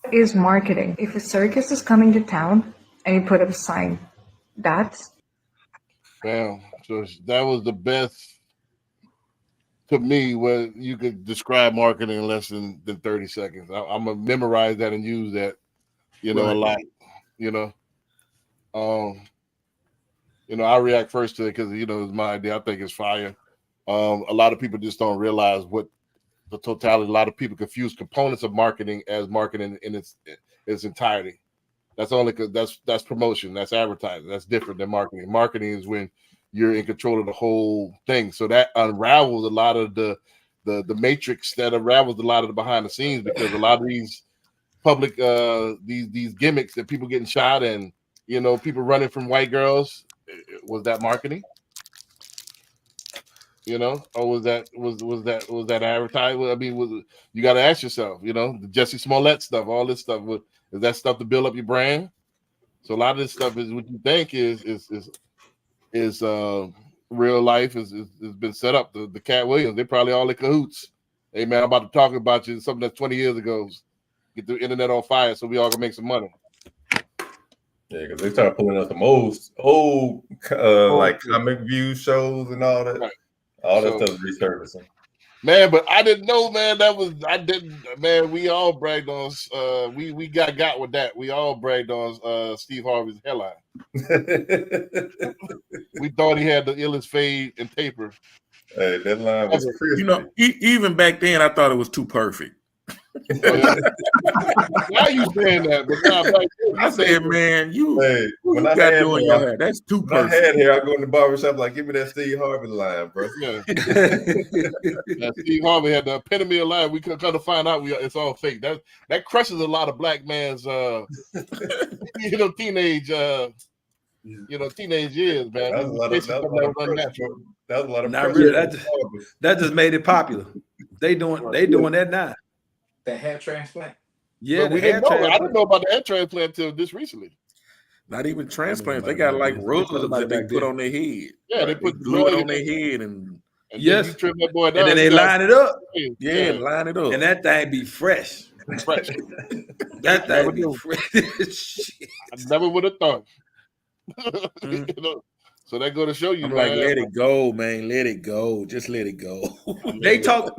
what is marketing? If a circus is coming to town and you put up a sign, that's... Damn. So that was the best to me where you could describe marketing in less than 30 seconds. I'm going to memorize that and use that, a lot, I react first to it because, it's my idea. I think it's fire. A lot of people just don't realize what the totality. A lot of people confuse components of marketing as marketing in its entirety. That's only because that's promotion, that's advertising. That's different than marketing. Marketing is when you're in control of the whole thing. So that unravels a lot of the matrix, that unravels a lot of the behind the scenes, because a lot of these public these gimmicks that people getting shot and people running from white girls, was that marketing? Or was that advertising? I mean, you got to ask yourself, the Jesse Smollett stuff, all this stuff, is that stuff to build up your brand? So a lot of this stuff is what you think is real life is been set up. The Cat Williams, they probably all in cahoots. Hey man, I'm about to talk about you something that's 20 years ago. Get the internet on fire so we all can make some money. Yeah, because they started pulling up the most old like comic view shows and all that. Right. All that stuff is resurfacing. Man, but I didn't know, man. Man, we all bragged on we got with that. We all bragged on Steve Harvey's hairline. We thought he had the illest fade and taper. Hey, that line was crispy. Even back then I thought it was too perfect. Why are you saying that? But now, I said, man, when I got had doing your hair, that's too when perfect. I had hair, I go in the barbershop like, give me that Steve Harvey line, bro. Yeah. Steve Harvey had the epitome of line. We could kind of find out it's all fake. That crushes a lot of black man's teenage teenage years, man. That was a lot of Not really. That just made it popular. They doing that now. That hair transplant. Yeah, we didn't know. I didn't know about the hair transplant until this recently. Not even transplants. They got like rollers that they put on their head. Yeah, they put glue it on their head and yes, you trim that boy down, and then they line it up. Yeah, line it up, and that thing be fresh. Fresh. That thing be fresh. I never would have thought. So that go to show you, I'm man. like, let it go, man. Let it go. Just let it go. They talked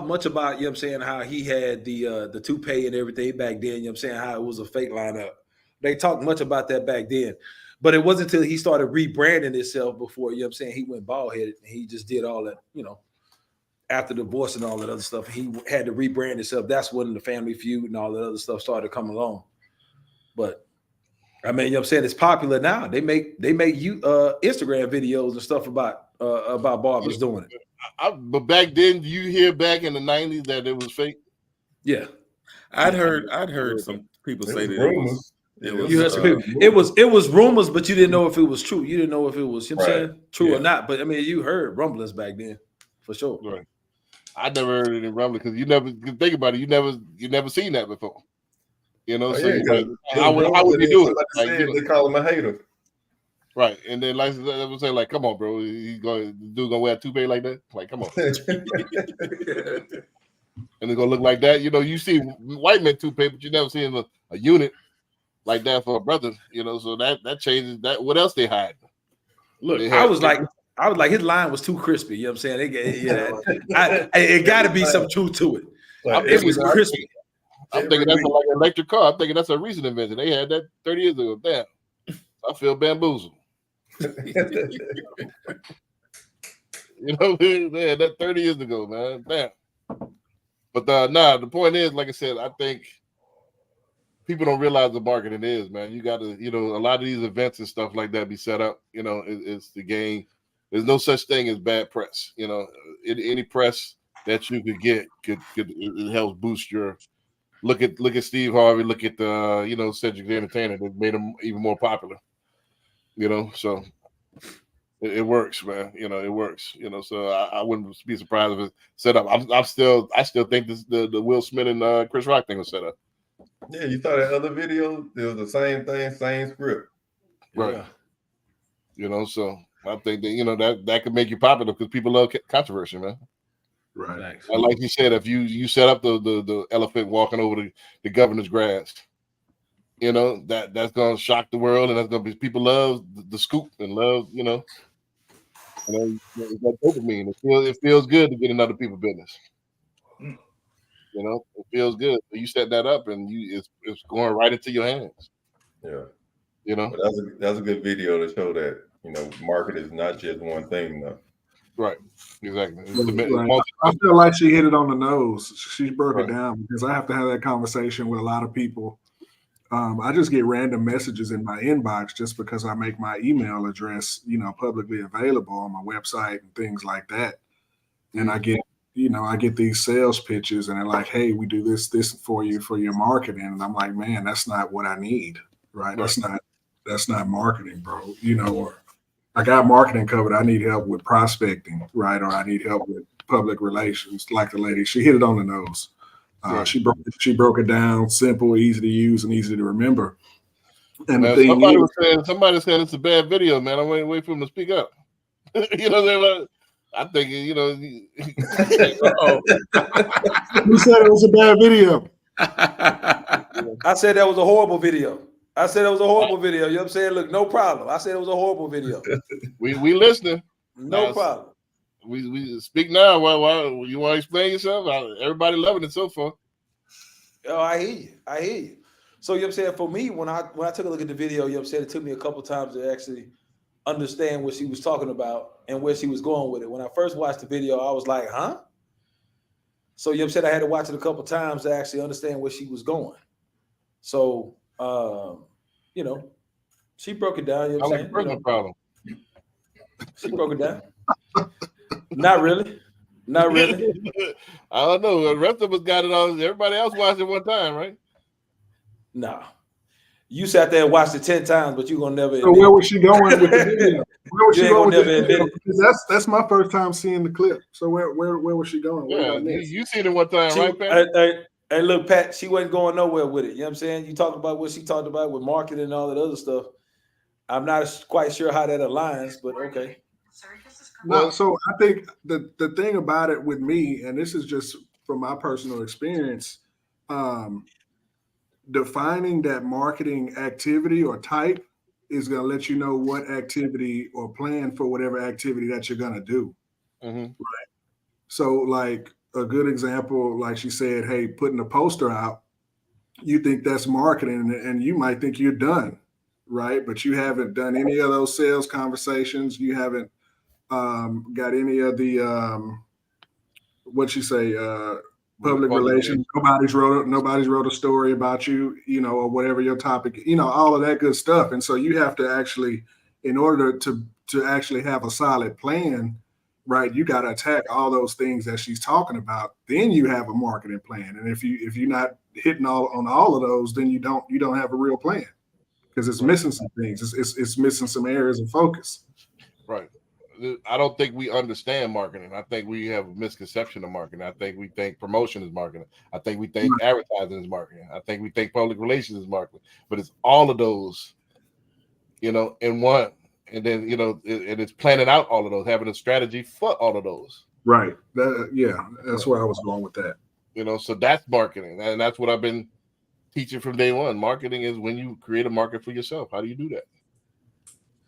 much about, how he had the toupee and everything back then, how it was a fake lineup. They talked much about that back then. But it wasn't until he started rebranding himself before, he went bald headed and he just did all that, after divorce and all that other stuff. He had to rebrand himself. That's when the Family Feud and all that other stuff started coming along. But I mean, it's popular now. They make you Instagram videos and stuff about barbers doing it. But back then, do you hear back in the 90s that it was fake? Yeah, I'd heard some people say that rumors. It was rumors, but you didn't know if it was true. You didn't know if it was true or not. But I mean, you heard rumblings back then for sure. Right. I never heard any rumbling because you never think about it. You never seen that before. How would you do it? They call him a hater. Right. And then like they would say, like, come on, bro. The dude gonna wear a toupee like that? Like, come on. And they're gonna look like that. You see white men toupee, but you never seen a unit like that for a brother, so that changes that. What else they hide? Look, I was like his line was too crispy. You know what I'm saying? It got to be some truth to it. It was crispy. I'm thinking that's like an electric car. I'm thinking that's a recent invention. They had that 30 years ago. Damn, I feel bamboozled. They had that 30 years ago, man. Damn. But the point is, like I said, I think people don't realize the marketing is, man. You got to, a lot of these events and stuff like that be set up. It's the game. There's no such thing as bad press. Any press that you could get it helps boost your look at Steve Harvey, look at the Cedric the Entertainer that made him even more popular. So it works, man. It works. So I wouldn't be surprised if it's set up. I still think this the Will Smith and Chris Rock thing was set up. Yeah, you saw that other video. It was the same thing, same script. Right. So I think that that could make you popular because people love controversy, man. Right. Like you said, if you set up the elephant walking over the governor's grass, that's gonna shock the world, and that's gonna be people love the scoop and love it's that dopamine. It feels good to get in other people's business. It feels good. You set that up, and it's going right into your hands. Yeah. But that's a good video to show that market is not just one thing though. Right. Exactly. Right. I feel like she hit it on the nose. She broke it down because I have to have that conversation with a lot of people. I just get random messages in my inbox just because I make my email address, publicly available on my website and things like that. And I get, I get these sales pitches and they're like, hey, we do this for you for your marketing. And I'm like, man, that's not what I need. Right. That's not marketing, bro. Or I got marketing covered. I need help with prospecting, right? Or I need help with public relations. Like the lady, she hit it on the nose. She broke it down, simple, easy to use, and easy to remember. And man, the thing somebody said it's a bad video, man. I'm waiting for him to speak up. I think Who said it was a bad video? I said that was a horrible video. I said it was a horrible video. You know what I'm saying? Look, no problem. I said it was a horrible video. We listening. No problem. We speak now. Why you want to explain yourself? Everybody loving it so far. Oh, I hear you. So you know what I'm saying? For me, when I took a look at the video, you know what I'm saying, it took me a couple times to actually understand what she was talking about and where she was going with it. When I first watched the video, I was like, huh? So you know what I'm saying? I had to watch it a couple times to actually understand where she was going. So she broke it down. You know what I'm saying? Problem. She broke it down. Not really. Not really. I don't know. The rest of us got it all. Everybody else watched it one time, right? No. You sat there and watched it 10 times, but you're gonna never. So where was she going with the video? Where was she going with the video? That's my first time seeing the clip. So where was she going? Yeah, you seen it one time, right, Pat? Hey, look, Pat, she wasn't going nowhere with it. You know what I'm saying? You talked about what she talked about with marketing and all that other stuff. I'm not quite sure how that aligns, but okay. No, so I think the thing about it with me, and this is just from my personal experience, defining that marketing activity or type is going to let you know what activity or plan for whatever activity that you're going to do. Right. So like a good example, like she said, hey, putting a poster out, you think that's marketing and you might think you're done. Right. But you haven't done any of those sales conversations. You haven't got any of the public relations. Nobody's wrote a story about you, or whatever your topic, all of that good stuff. And so you have to actually, in order to actually have a solid plan, right, you got to attack all those things that she's talking about. Then you have a marketing plan. And if you're not hitting on all of those, then you don't have a real plan because it's missing some things. It's missing some areas of focus. Right. I don't think we understand marketing. I think we have a misconception of marketing. I think we think promotion is marketing. I think we think advertising is marketing. I think we think public relations is marketing. But it's all of those, in one. And then, and it's planning out all of those, having a strategy for all of those. Right. That's where I was going with that. So that's marketing. And that's what I've been teaching from day one. Marketing is when you create a market for yourself. How do you do that?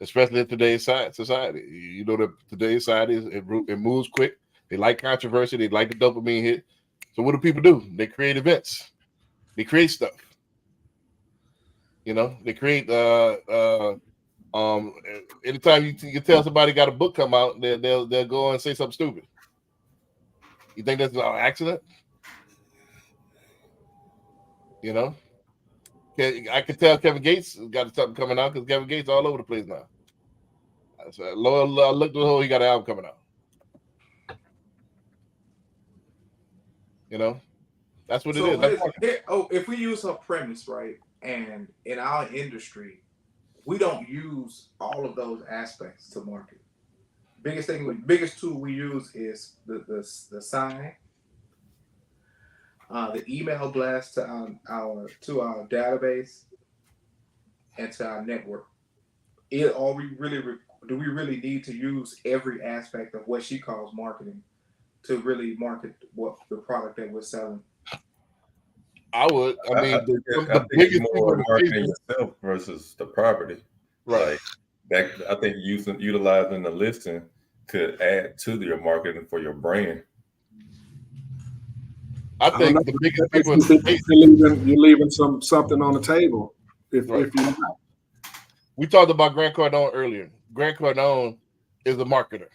Especially in today's society. That today's society it moves quick. They like controversy. They like the dopamine hit. So what do people do? They create events. They create stuff. They create anytime you tell somebody got a book come out, they'll go and say something stupid. You think that's an accident? I can tell Kevin Gates got something coming out because Kevin Gates all over the place now. So look at he got an album coming out. You know, that's what it So is. That's if we use her premise, right, and in our industry, we don't use all of those aspects to market. Biggest tool we use is the sign, the email blast to our database and to our network. Do we really need to use every aspect of what she calls marketing to really market what the product that we're selling? I would. I mean, I think the it's biggest more thing marketing yourself versus the property. Right. Like that, I think utilizing the listing could add to your marketing for your brand. I think the biggest people you're leaving something on the table if you're not. We talked about Grant Cardone earlier. Grant Cardone is a marketer.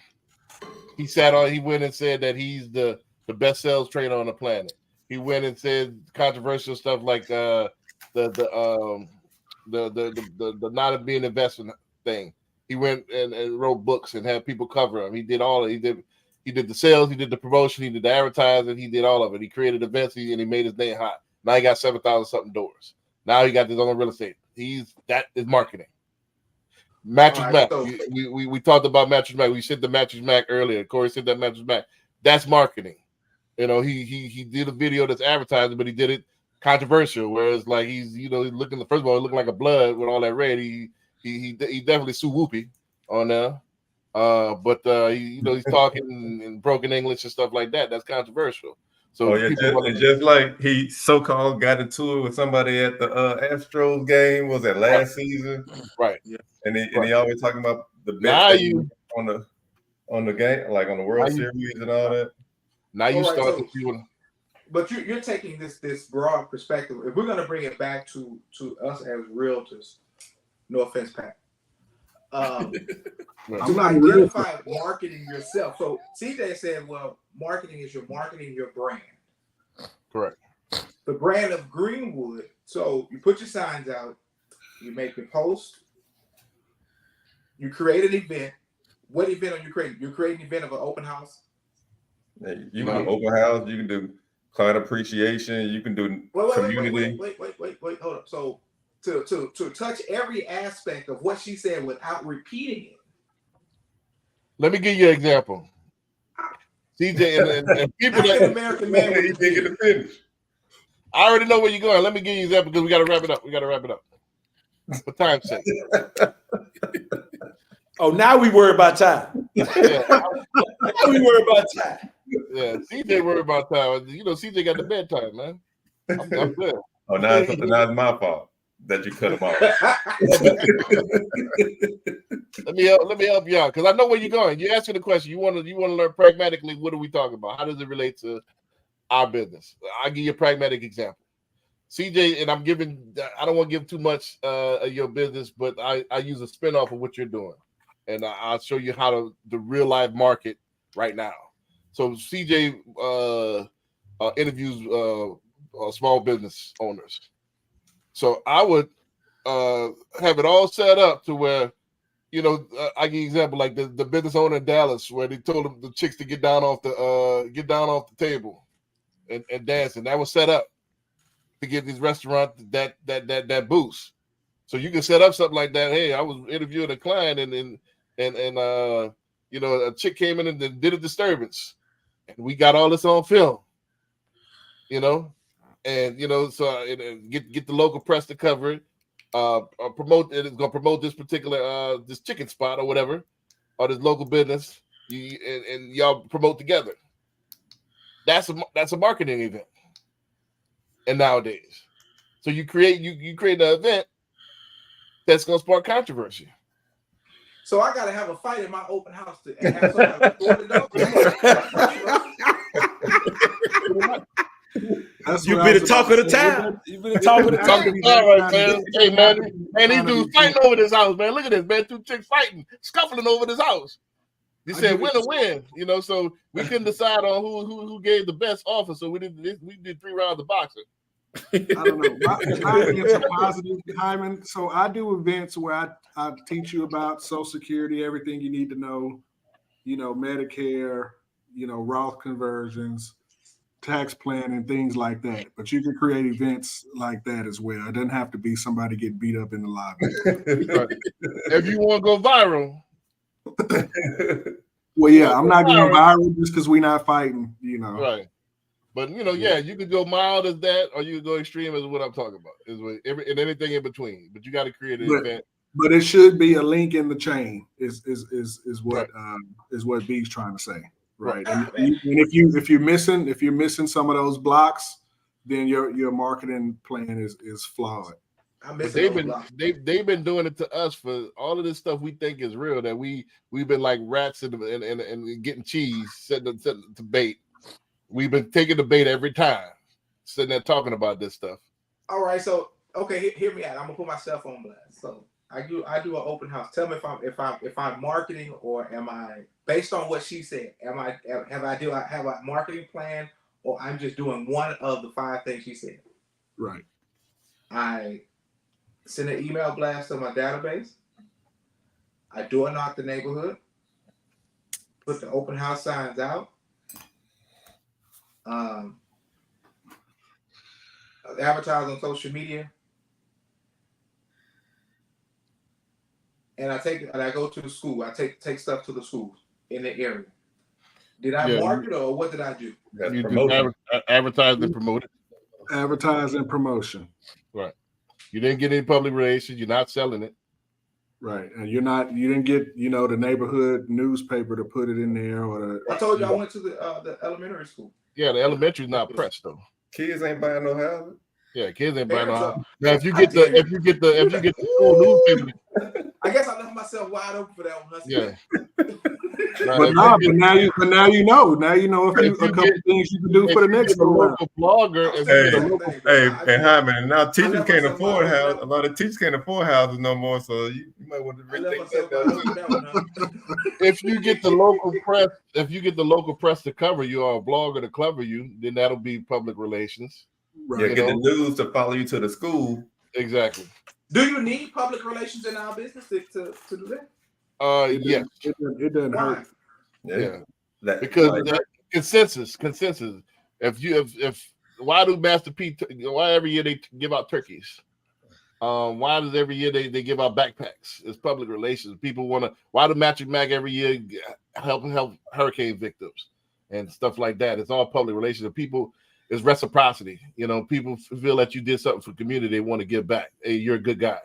He went and said that he's the best sales trainer on the planet. He went and said controversial stuff like the not being investment thing. He went and wrote books and had people cover him. He did all of it. He did the sales, he did the promotion, he did the advertising, he did all of it. He created events and he made his name hot. Now he got 7,000 something doors. Now he got his own real estate. That is marketing. Mattress Mac. We talked about Mattress Mac. We said the Mattress Mac earlier. Corey said that Mattress Mac. That's marketing. You know, he did a video that's advertising, but he did it controversial. Whereas like he's looking like a blood with all that red. He definitely Sue Whoopi on there. But he's talking in broken English and stuff like that. That's controversial. So just like he so-called got into it with somebody at the Astros game. Was that last season? Right. Yeah. And he always talking about the best on the game, like on the World Series and all that. Now you start to feel. But you're taking this broad perspective. If we're going to bring it back to us as realtors, no offense, Pat. To identify marketing yourself. So CJ said, well, marketing is your brand. Correct. The brand of Greenwood. So you put your signs out, you make your post, you create an event. What event are you creating? You're creating an event of an open house. You can do open house, you can do client appreciation, you can do community. Wait, hold up. So to touch every aspect of what she said without repeating it. Let me give you an example. CJ and people that American man he didn't get to finish. I already know where you're going. Let me give you an example because we got to wrap it up. For time's sake. Oh, now we worry about time. Yeah. Now we worry about time. Yeah, CJ worried about time. You know, CJ got the bedtime, man. I'm good. Oh, now it's my fault that you cut him off. Let me help you out because I know where you're going. You're asking the question. You want to learn pragmatically. What are we talking about? How does it relate to our business? I'll give you a pragmatic example. CJ, and I don't want to give too much of your business, but I use a spinoff of what you're doing. And I'll show you how the real life market right now. So CJ interviews small business owners. So I would have it all set up to where, I give you an example like the business owner in Dallas where they told the chicks to get down off the table and dance, and that was set up to get these restaurants that boost. So you can set up something like that. Hey, I was interviewing a client and a chick came in and did a disturbance, and we got all this on film. So get the local press to cover it. Promote it. It's gonna promote this particular this chicken spot or whatever, or this local business. And y'all promote together. That's a marketing event. And nowadays, so you create an event that's gonna spark controversy. So I gotta have a fight in my open house to have somebody record it. You've been the talk of the town. You've been the talk of the town. All right, man. Hey, man, these dudes fighting over this house, man. Look at this, man. Two chicks fighting, scuffling over this house. They said win or win, so we couldn't decide on who gave the best offer. So we did 3 rounds of boxing. I don't know. My events are positive, Hyman. So I do events where I teach you about Social Security, everything you need to know, Medicare, Roth conversions, tax plan and things like that. But you can create events like that as well. It doesn't have to be somebody get beat up in the lobby. If you want to go viral. Well, yeah, I'm not going viral just because we're not fighting, you know. Right. But you could go mild as that, or you could go extreme as what I'm talking about. And anything in between. But you got to create an event. But it should be a link in the chain. Is what B's trying to say, right? And if you're missing some of those blocks, then your marketing plan is flawed. They've been doing it to us for all of this stuff we think is real, that we've been like rats and getting cheese, setting the bait. We've been taking the bait every time, sitting there talking about this stuff. All right, so okay, hear me out. I'm gonna put myself on blast. So I do an open house. Tell me if I'm marketing, or am I, based on what she said, have a marketing plan, or I'm just doing one of the 5 things she said. Right. I send an email blast to my database. I door knock the neighborhood. Put the open house signs out. Advertise on social media. And I go to the school. I take stuff to the schools in the area. Did I market, or what did I do? You do advertise and promote it. Advertise and promotion. Right. You didn't get any public relations. You're not selling it. Right. And you didn't get, the neighborhood newspaper to put it in there, or I told you I went to the elementary school. Yeah, the elementary is not pressed though. Kids ain't buying no houses. Yeah, kids ain't buying no houses. Now if you get the school newspaper, I guess I left myself wide open for that one. Yeah. But now you know. Now you know a couple things you can do for the next local blogger. Hey, Hyman, now teachers can't afford houses. A lot of teachers can't afford houses no more, so you might want to rethink that. If you get the local press, to cover you, or a blogger to cover you, then that'll be public relations. Right. Yeah, get the news to follow you to the school. Exactly. Do you need public relations in our business to do that? Yes. It doesn't hurt. Yeah. Because consensus. If why do Master P? Why every year they give out turkeys? Why does every year they give out backpacks? It's public relations. People want to. Why do Magic Mac every year help hurricane victims and stuff like that? It's all public relations. And people, it's reciprocity. People feel that you did something for the community. They want to give back. Hey, you're a good guy.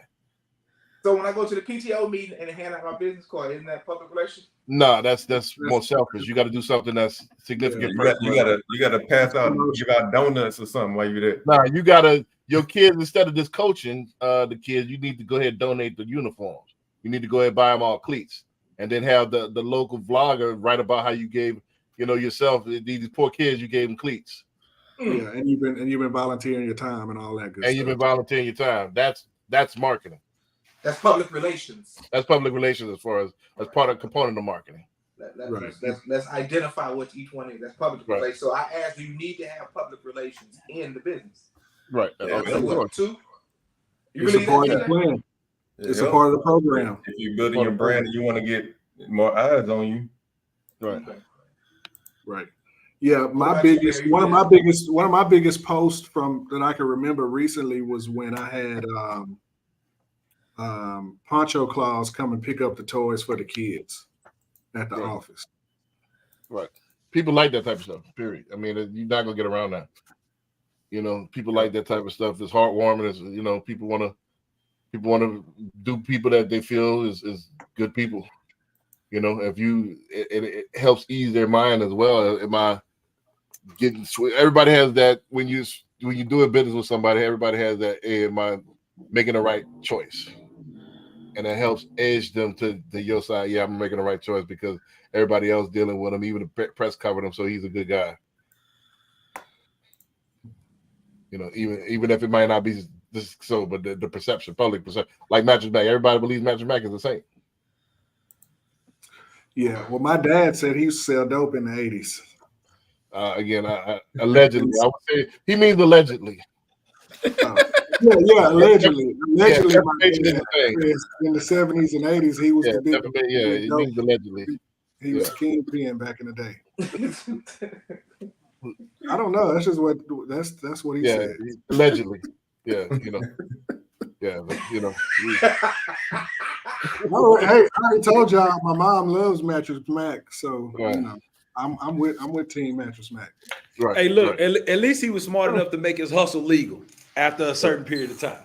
So when I go to the PTO meeting and hand out my business card, isn't that public relations? No, that's more selfish. You got to do something that's significant. Yeah, you gotta pass out, give out donuts or something while you're there. Nah, your kids, instead of just coaching the kids, you need to go ahead and donate the uniforms. You need to go ahead and buy them all cleats, and then have the local vlogger write about how you gave yourself, these poor kids, you gave them cleats. Yeah, and you've been volunteering your time and all that good stuff. And you've been volunteering your time. That's marketing. That's public relations. That's public relations as far as part of component of marketing. Let's identify what each one is. That's public relations. So I asked, do you need to have public relations in the business? Right. Yeah, two. It's a part of the plan. It's a part of the program. If you're building your brand and you want to get more eyes on you. Right. Right. Yeah, one of my biggest posts from that I can remember recently was when I had Poncho Claus come and pick up the toys for the kids at the office. Right. People like that type of stuff, period. I mean, you're not gonna get around that. People like that type of stuff. It's heartwarming. It's, people want to do people that they feel is good people. It helps ease their mind as well. Am I getting? Everybody has that when you're doing business with somebody. Everybody has that. Hey, am I making the right choice? And it helps edge them to your side. Yeah, I'm making the right choice because everybody else dealing with him, even the press covered him, so he's a good guy. Even if it might not be so, but the perception, public perception, like Magic Mac, everybody believes Magic Mac is the same. Yeah, well, my dad said he used to sell dope in the 80s. Again, allegedly, I would say he means allegedly. Yeah, allegedly. Allegedly, in the 70s and 80s, he was the big. He means allegedly. He was kingpin back in the day. I don't know. That's just that's what he Yeah, said. allegedly. Yeah, you know. Yeah, but, you know. No, hey, I already told y'all my mom loves Mattress Mac, so Right. you know, I'm with Team Mattress Mac. Right. Hey, look, right. at least he was smart enough to make his hustle legal after a certain period of time.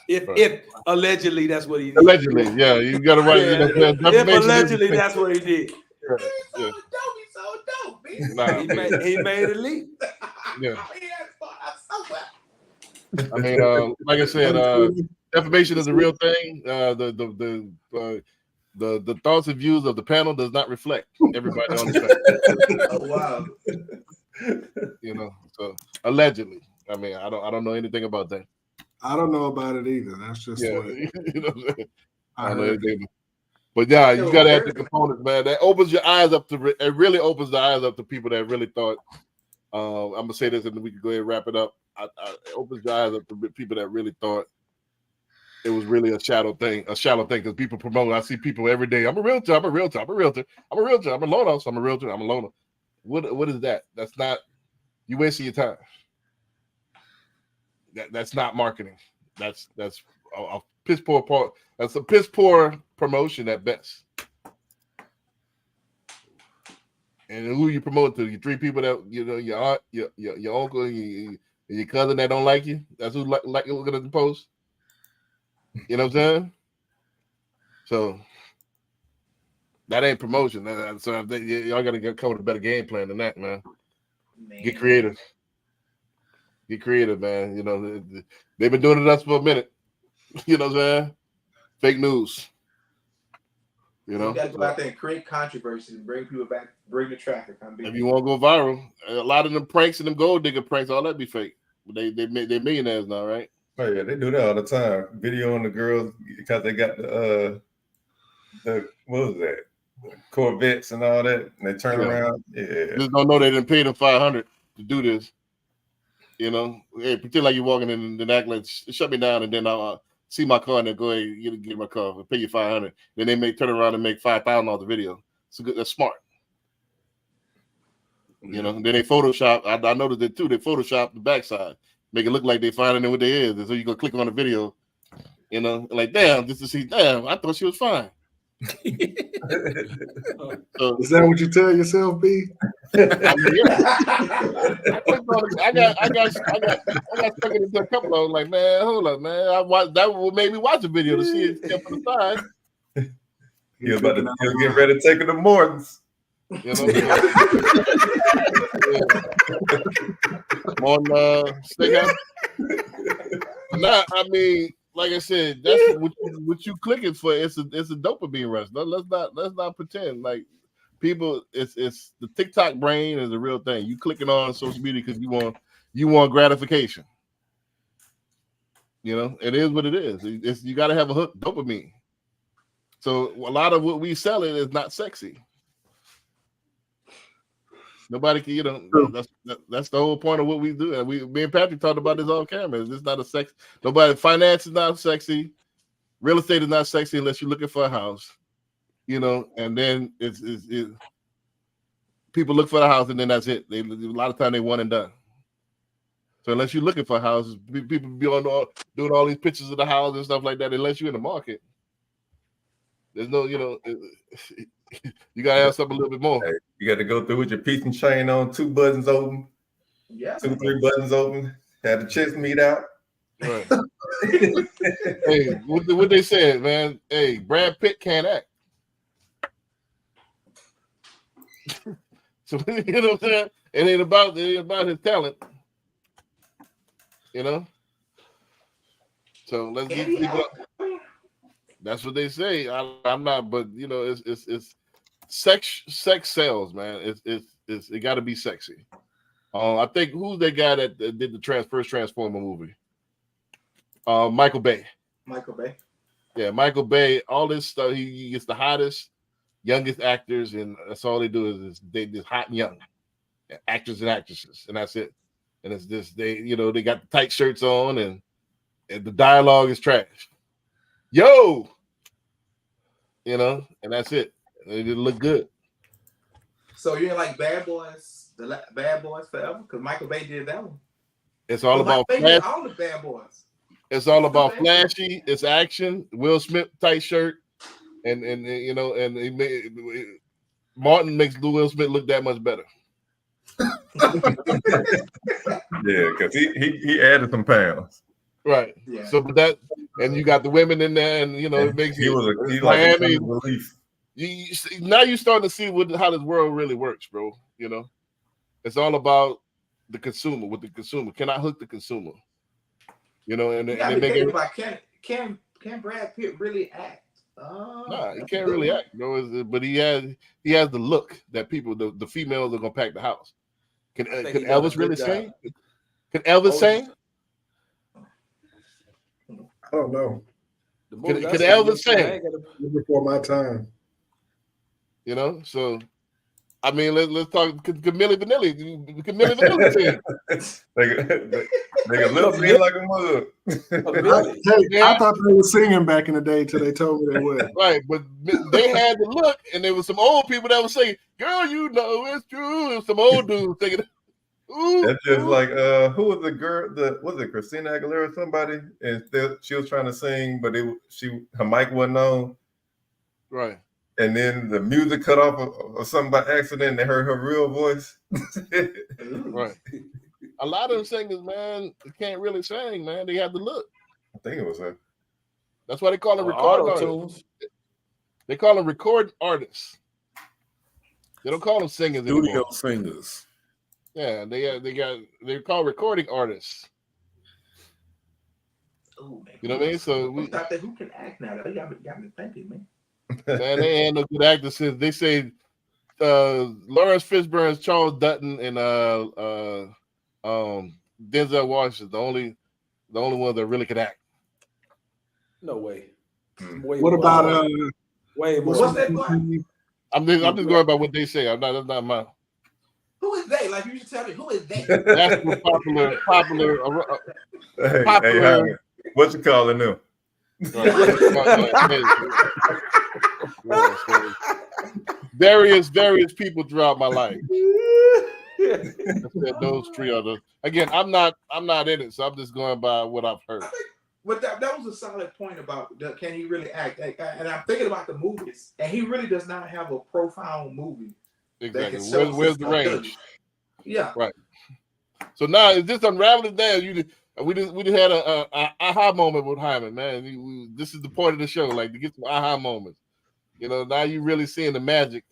If Right. if allegedly that's what he did. Allegedly, yeah, you got to write. Yeah, You know, if defamation is allegedly defamation. that's what he did. Yeah, yeah. So dope, man. Nah, He made it legal. yeah. He had fun somewhere. I mean, like I said, defamation is a real thing. The thoughts and views of the panel does not reflect everybody on the panel. Oh wow. You know, so allegedly. I mean, I don't know anything about that. I don't know about it either. That's just Yeah, what you know what I'm saying? I I don't know heard. anything. But yeah, you got to have the components, man. That opens your eyes up to. It really opens the eyes up to people that really thought. I'm gonna say this, and then we can go ahead and wrap it up. It opens your eyes up to people that really thought it was really a shallow thing, because people promote. I see people every day. I'm a realtor. I'm a realtor. I'm a realtor. I'm a realtor. I'm a loan officer. I'm a realtor. I'm a loaner. What is that? That's not. You wasting your time. That's not marketing. That's a piss poor part. That's a piss poor promotion at best. And who you promote to? Your three people that you know, your aunt, your uncle, and your cousin that don't like you. That's who like you looking at the post. You know what I'm saying? So that ain't promotion. So y'all got to come with a better game plan than that, man. Get creative. Get creative, man. You know, they've been doing it to us for a minute. You know what I'm saying? Fake news. You know, You got to go out there and create controversy and bring people back, bring the traffic. if you want to go viral, a lot of them pranks and them gold digger pranks, all that be fake. They're millionaires now, right? Oh yeah, they do that all the time. Video on the girls because they got the what was that? Corvettes and all that, and they turn around. Yeah, Just don't know they didn't pay them $500 to do this. You know, hey, pretend like you're walking in and act like shut me down, and then I'll see my car and then go ahead get my car. I'll pay you $500. Then they may turn around and make $5,000 off the video. So that's smart. You know, then they Photoshop. I noticed that too. They Photoshop the backside, make it look like they finding what they is. And so you go click on the video, you know, like damn, this is she. Damn, I thought she was fine. So, Is that what you tell yourself, B? I mean, yeah. I got stuck into a couple of them. Like, man, hold up, man. That made me watch the video to see it kept on the side. He'll get ready to take it to Morton's. You know what on Steakhouse. Nah, I mean, like I said, that's what you clicking for. It's a dopamine rush. No, let's not pretend like people. It's the TikTok brain is a real thing. You clicking on social media because you want gratification. You know, it is what it is. You got to have a hook, dopamine. So a lot of what we selling is not sexy. Nobody can, you know, that's the whole point of what we do. And me and Patrick talked about this on camera. It's not a sex. Finance is not sexy. Real estate is not sexy unless you're looking for a house, you know. And then it's people look for the house and then that's it. A lot of time they one and done. So unless you're looking for houses, people be doing all these pictures of the house and stuff like that. Unless you're in the market, there's no, you know. You gotta have something a little bit more. Hey, you got to go through with your piece and chain on, 2 buttons open, Yeah. 2, 3 buttons open, have the chest meat out. Right. Hey, what they said, man. Hey, Brad Pitt can't act. So you know what I'm saying? It ain't about his talent. You know. So let's get people up. That's what they say. I'm not, but you know, it's sex sells, man. It got to be sexy. I think who's that guy that did the first Transformer movie? Michael Bay. Michael Bay. Yeah, Michael Bay. All this stuff. He gets the hottest, youngest actors, and that's all they do is they just hot and young actors and actresses, and that's it. And it's this they got the tight shirts on, and the dialogue is trash. Yo, you know, and that's it. It look good. So you're like Bad Boys Bad Boys Forever? Because Michael Bay did that one. It's all about Michael Bay did all the Bad Boys. It's all about flashy. It's action. Will Smith tight shirt, and you know, and Martin makes Will Smith look that much better. Yeah, because he added some pounds. Right. Yeah. So but that, and you got the women in there, and you know, it makes he was Miami. like a relief. Now you're starting to see how this world really works, bro. You know, it's all about the consumer. With the consumer, can I hook the consumer? You know, and You they gotta be make thinking it. about can Brad Pitt really act? Nah, he can't really act, bro. But he has the look that people, the females are gonna pack the house. Can Elvis really sing? Can Elvis sing? I don't know. Can Elvis sing? Before my time. You know, so I mean, let's talk. Can Milli Vanilli sing? They can lip sync like a mother. I thought they were singing back in the day till they told me they would. Right, but they had the look, and there was some old people that were saying, "Girl, you know it's true." And some old dudes singing. Ooh, That's just like who was the girl? Was it Christina Aguilera or somebody? And she was trying to sing, but her mic wasn't on. Right. And then the music cut off or something by accident, and they heard her real voice. Right. A lot of them singers, man, they can't really sing, man. They have the look. I think it was her. That's why they call them recording artists. They call them recording artists. They don't call them singers Studio anymore. singers. Yeah, they're called recording artists. Ooh, man. You know what I mean? So who can act now? They got me thinking, man. Man, they ain't no good actors. Since they say Lawrence Fishburne, Charles Dutton, and Denzel Washington, the only ones that really could act. No way. What about way more? What's that going? I'm just going by what they say. That's not mine. Who is they? Like you should tell me who is they? That's the popular. Hey, Harry, what you calling them? Various people throughout my life. Those three are the. Again, I'm not in it, so I'm just going by what I've heard. But that was a solid point about can he really act? And I'm thinking about the movies, and he really does not have a profound movie. Exactly. Where's the range? Yeah. Right. So now is this unraveling down? We just had a aha moment with Hyman, man. This is the point of the show, like to get some aha moments. You know, now you really seeing the magic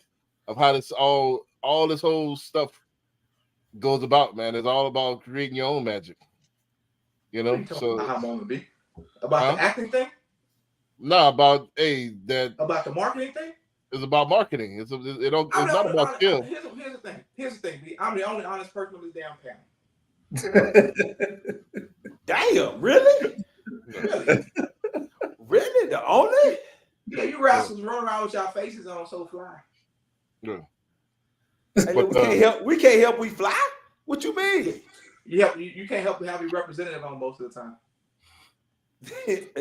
of how this all this whole stuff goes about, man. It's all about creating your own magic. You know, so aha moment be about the acting thing. No, about about the marketing thing. It's about marketing. It's not about skill. Here's the thing. B. I'm the only honest person on this damn panel. Damn, really? Really? The only? Yeah, you rascals run around with y'all faces on so fly. Yeah. Hey, we can't help we fly? What you mean? Yeah, you can't help but have your representative on most of the time.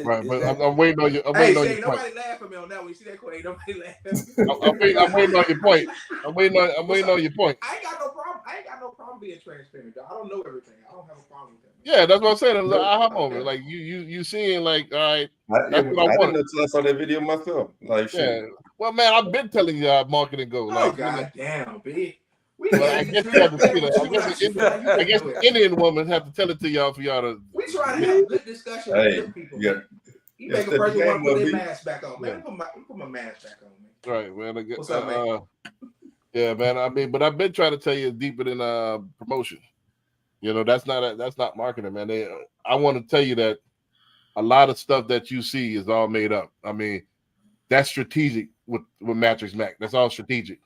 Right, but I'm waiting on you. Nobody laugh at me on that one. You see that quote? Ain't nobody laughing. I'm waiting on your point. I'm waiting on your point. I ain't got no problem being transparent. I don't know everything. I don't have a problem with that. Yeah, that's what I'm saying. It was an aha moment. Like you seeing like, all right, that's what I want. I saw that video myself. Like, yeah. Well, man, I've been telling you how marketing go. Like, God damn, B. Well, I guess you have to see that. I guess the Indian woman have to tell it to y'all for y'all to. We try to have good discussion with good people. Yeah. You make a person want to put their mask back on. Man, put my mask back on, man. Right, man. What's up, man? Yeah, man. I mean, but I've been trying to tell you deeper than promotion. You know, that's not marketing, man. I want to tell you that a lot of stuff that you see is all made up. I mean, that's strategic with Matrix Mac. That's all strategic.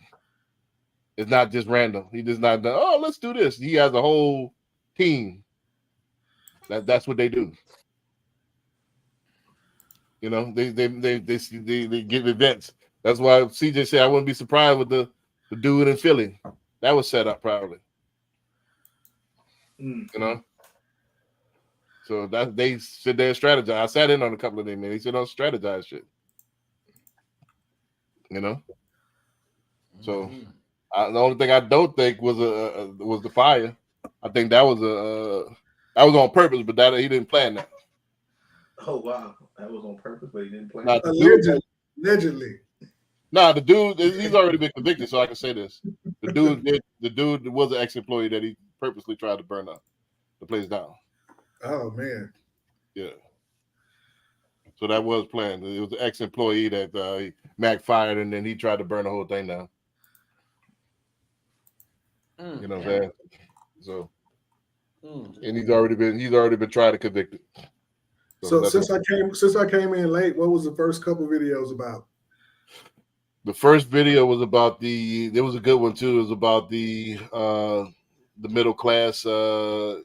It's not just random. He does not. Oh, let's do this. He has a whole team. That's what they do. You know, they give events. That's why CJ said I wouldn't be surprised with the dude in Philly. That was set up probably. You know. So that they sit there and strategize. I sat in on a couple of them, man. They said don't strategize shit. You know. So. The only thing I don't think was the fire. I think that was on purpose, but that he didn't plan that. Oh wow, that was on purpose, but he didn't plan. Nah, it. Allegedly. Nah, the dude, he's already been convicted, so I can say this. The dude was an ex-employee that he purposely tried to burn up the place down. Oh man. Yeah. So that was planned. It was an ex-employee that Mac fired, and then he tried to burn the whole thing down. You know what I'm saying? So, and he's already been tried and convicted. So since I came in late, what was the first couple videos about? The first video was about there was a good one too. It was about the middle class that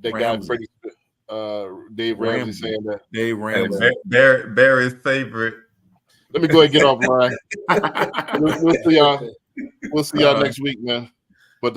guy Freddie Dave Ramsey saying that. Dave Ramsey. Barry's favorite. Let me go ahead and get offline. We'll see y'all. We'll see y'all next week, man. But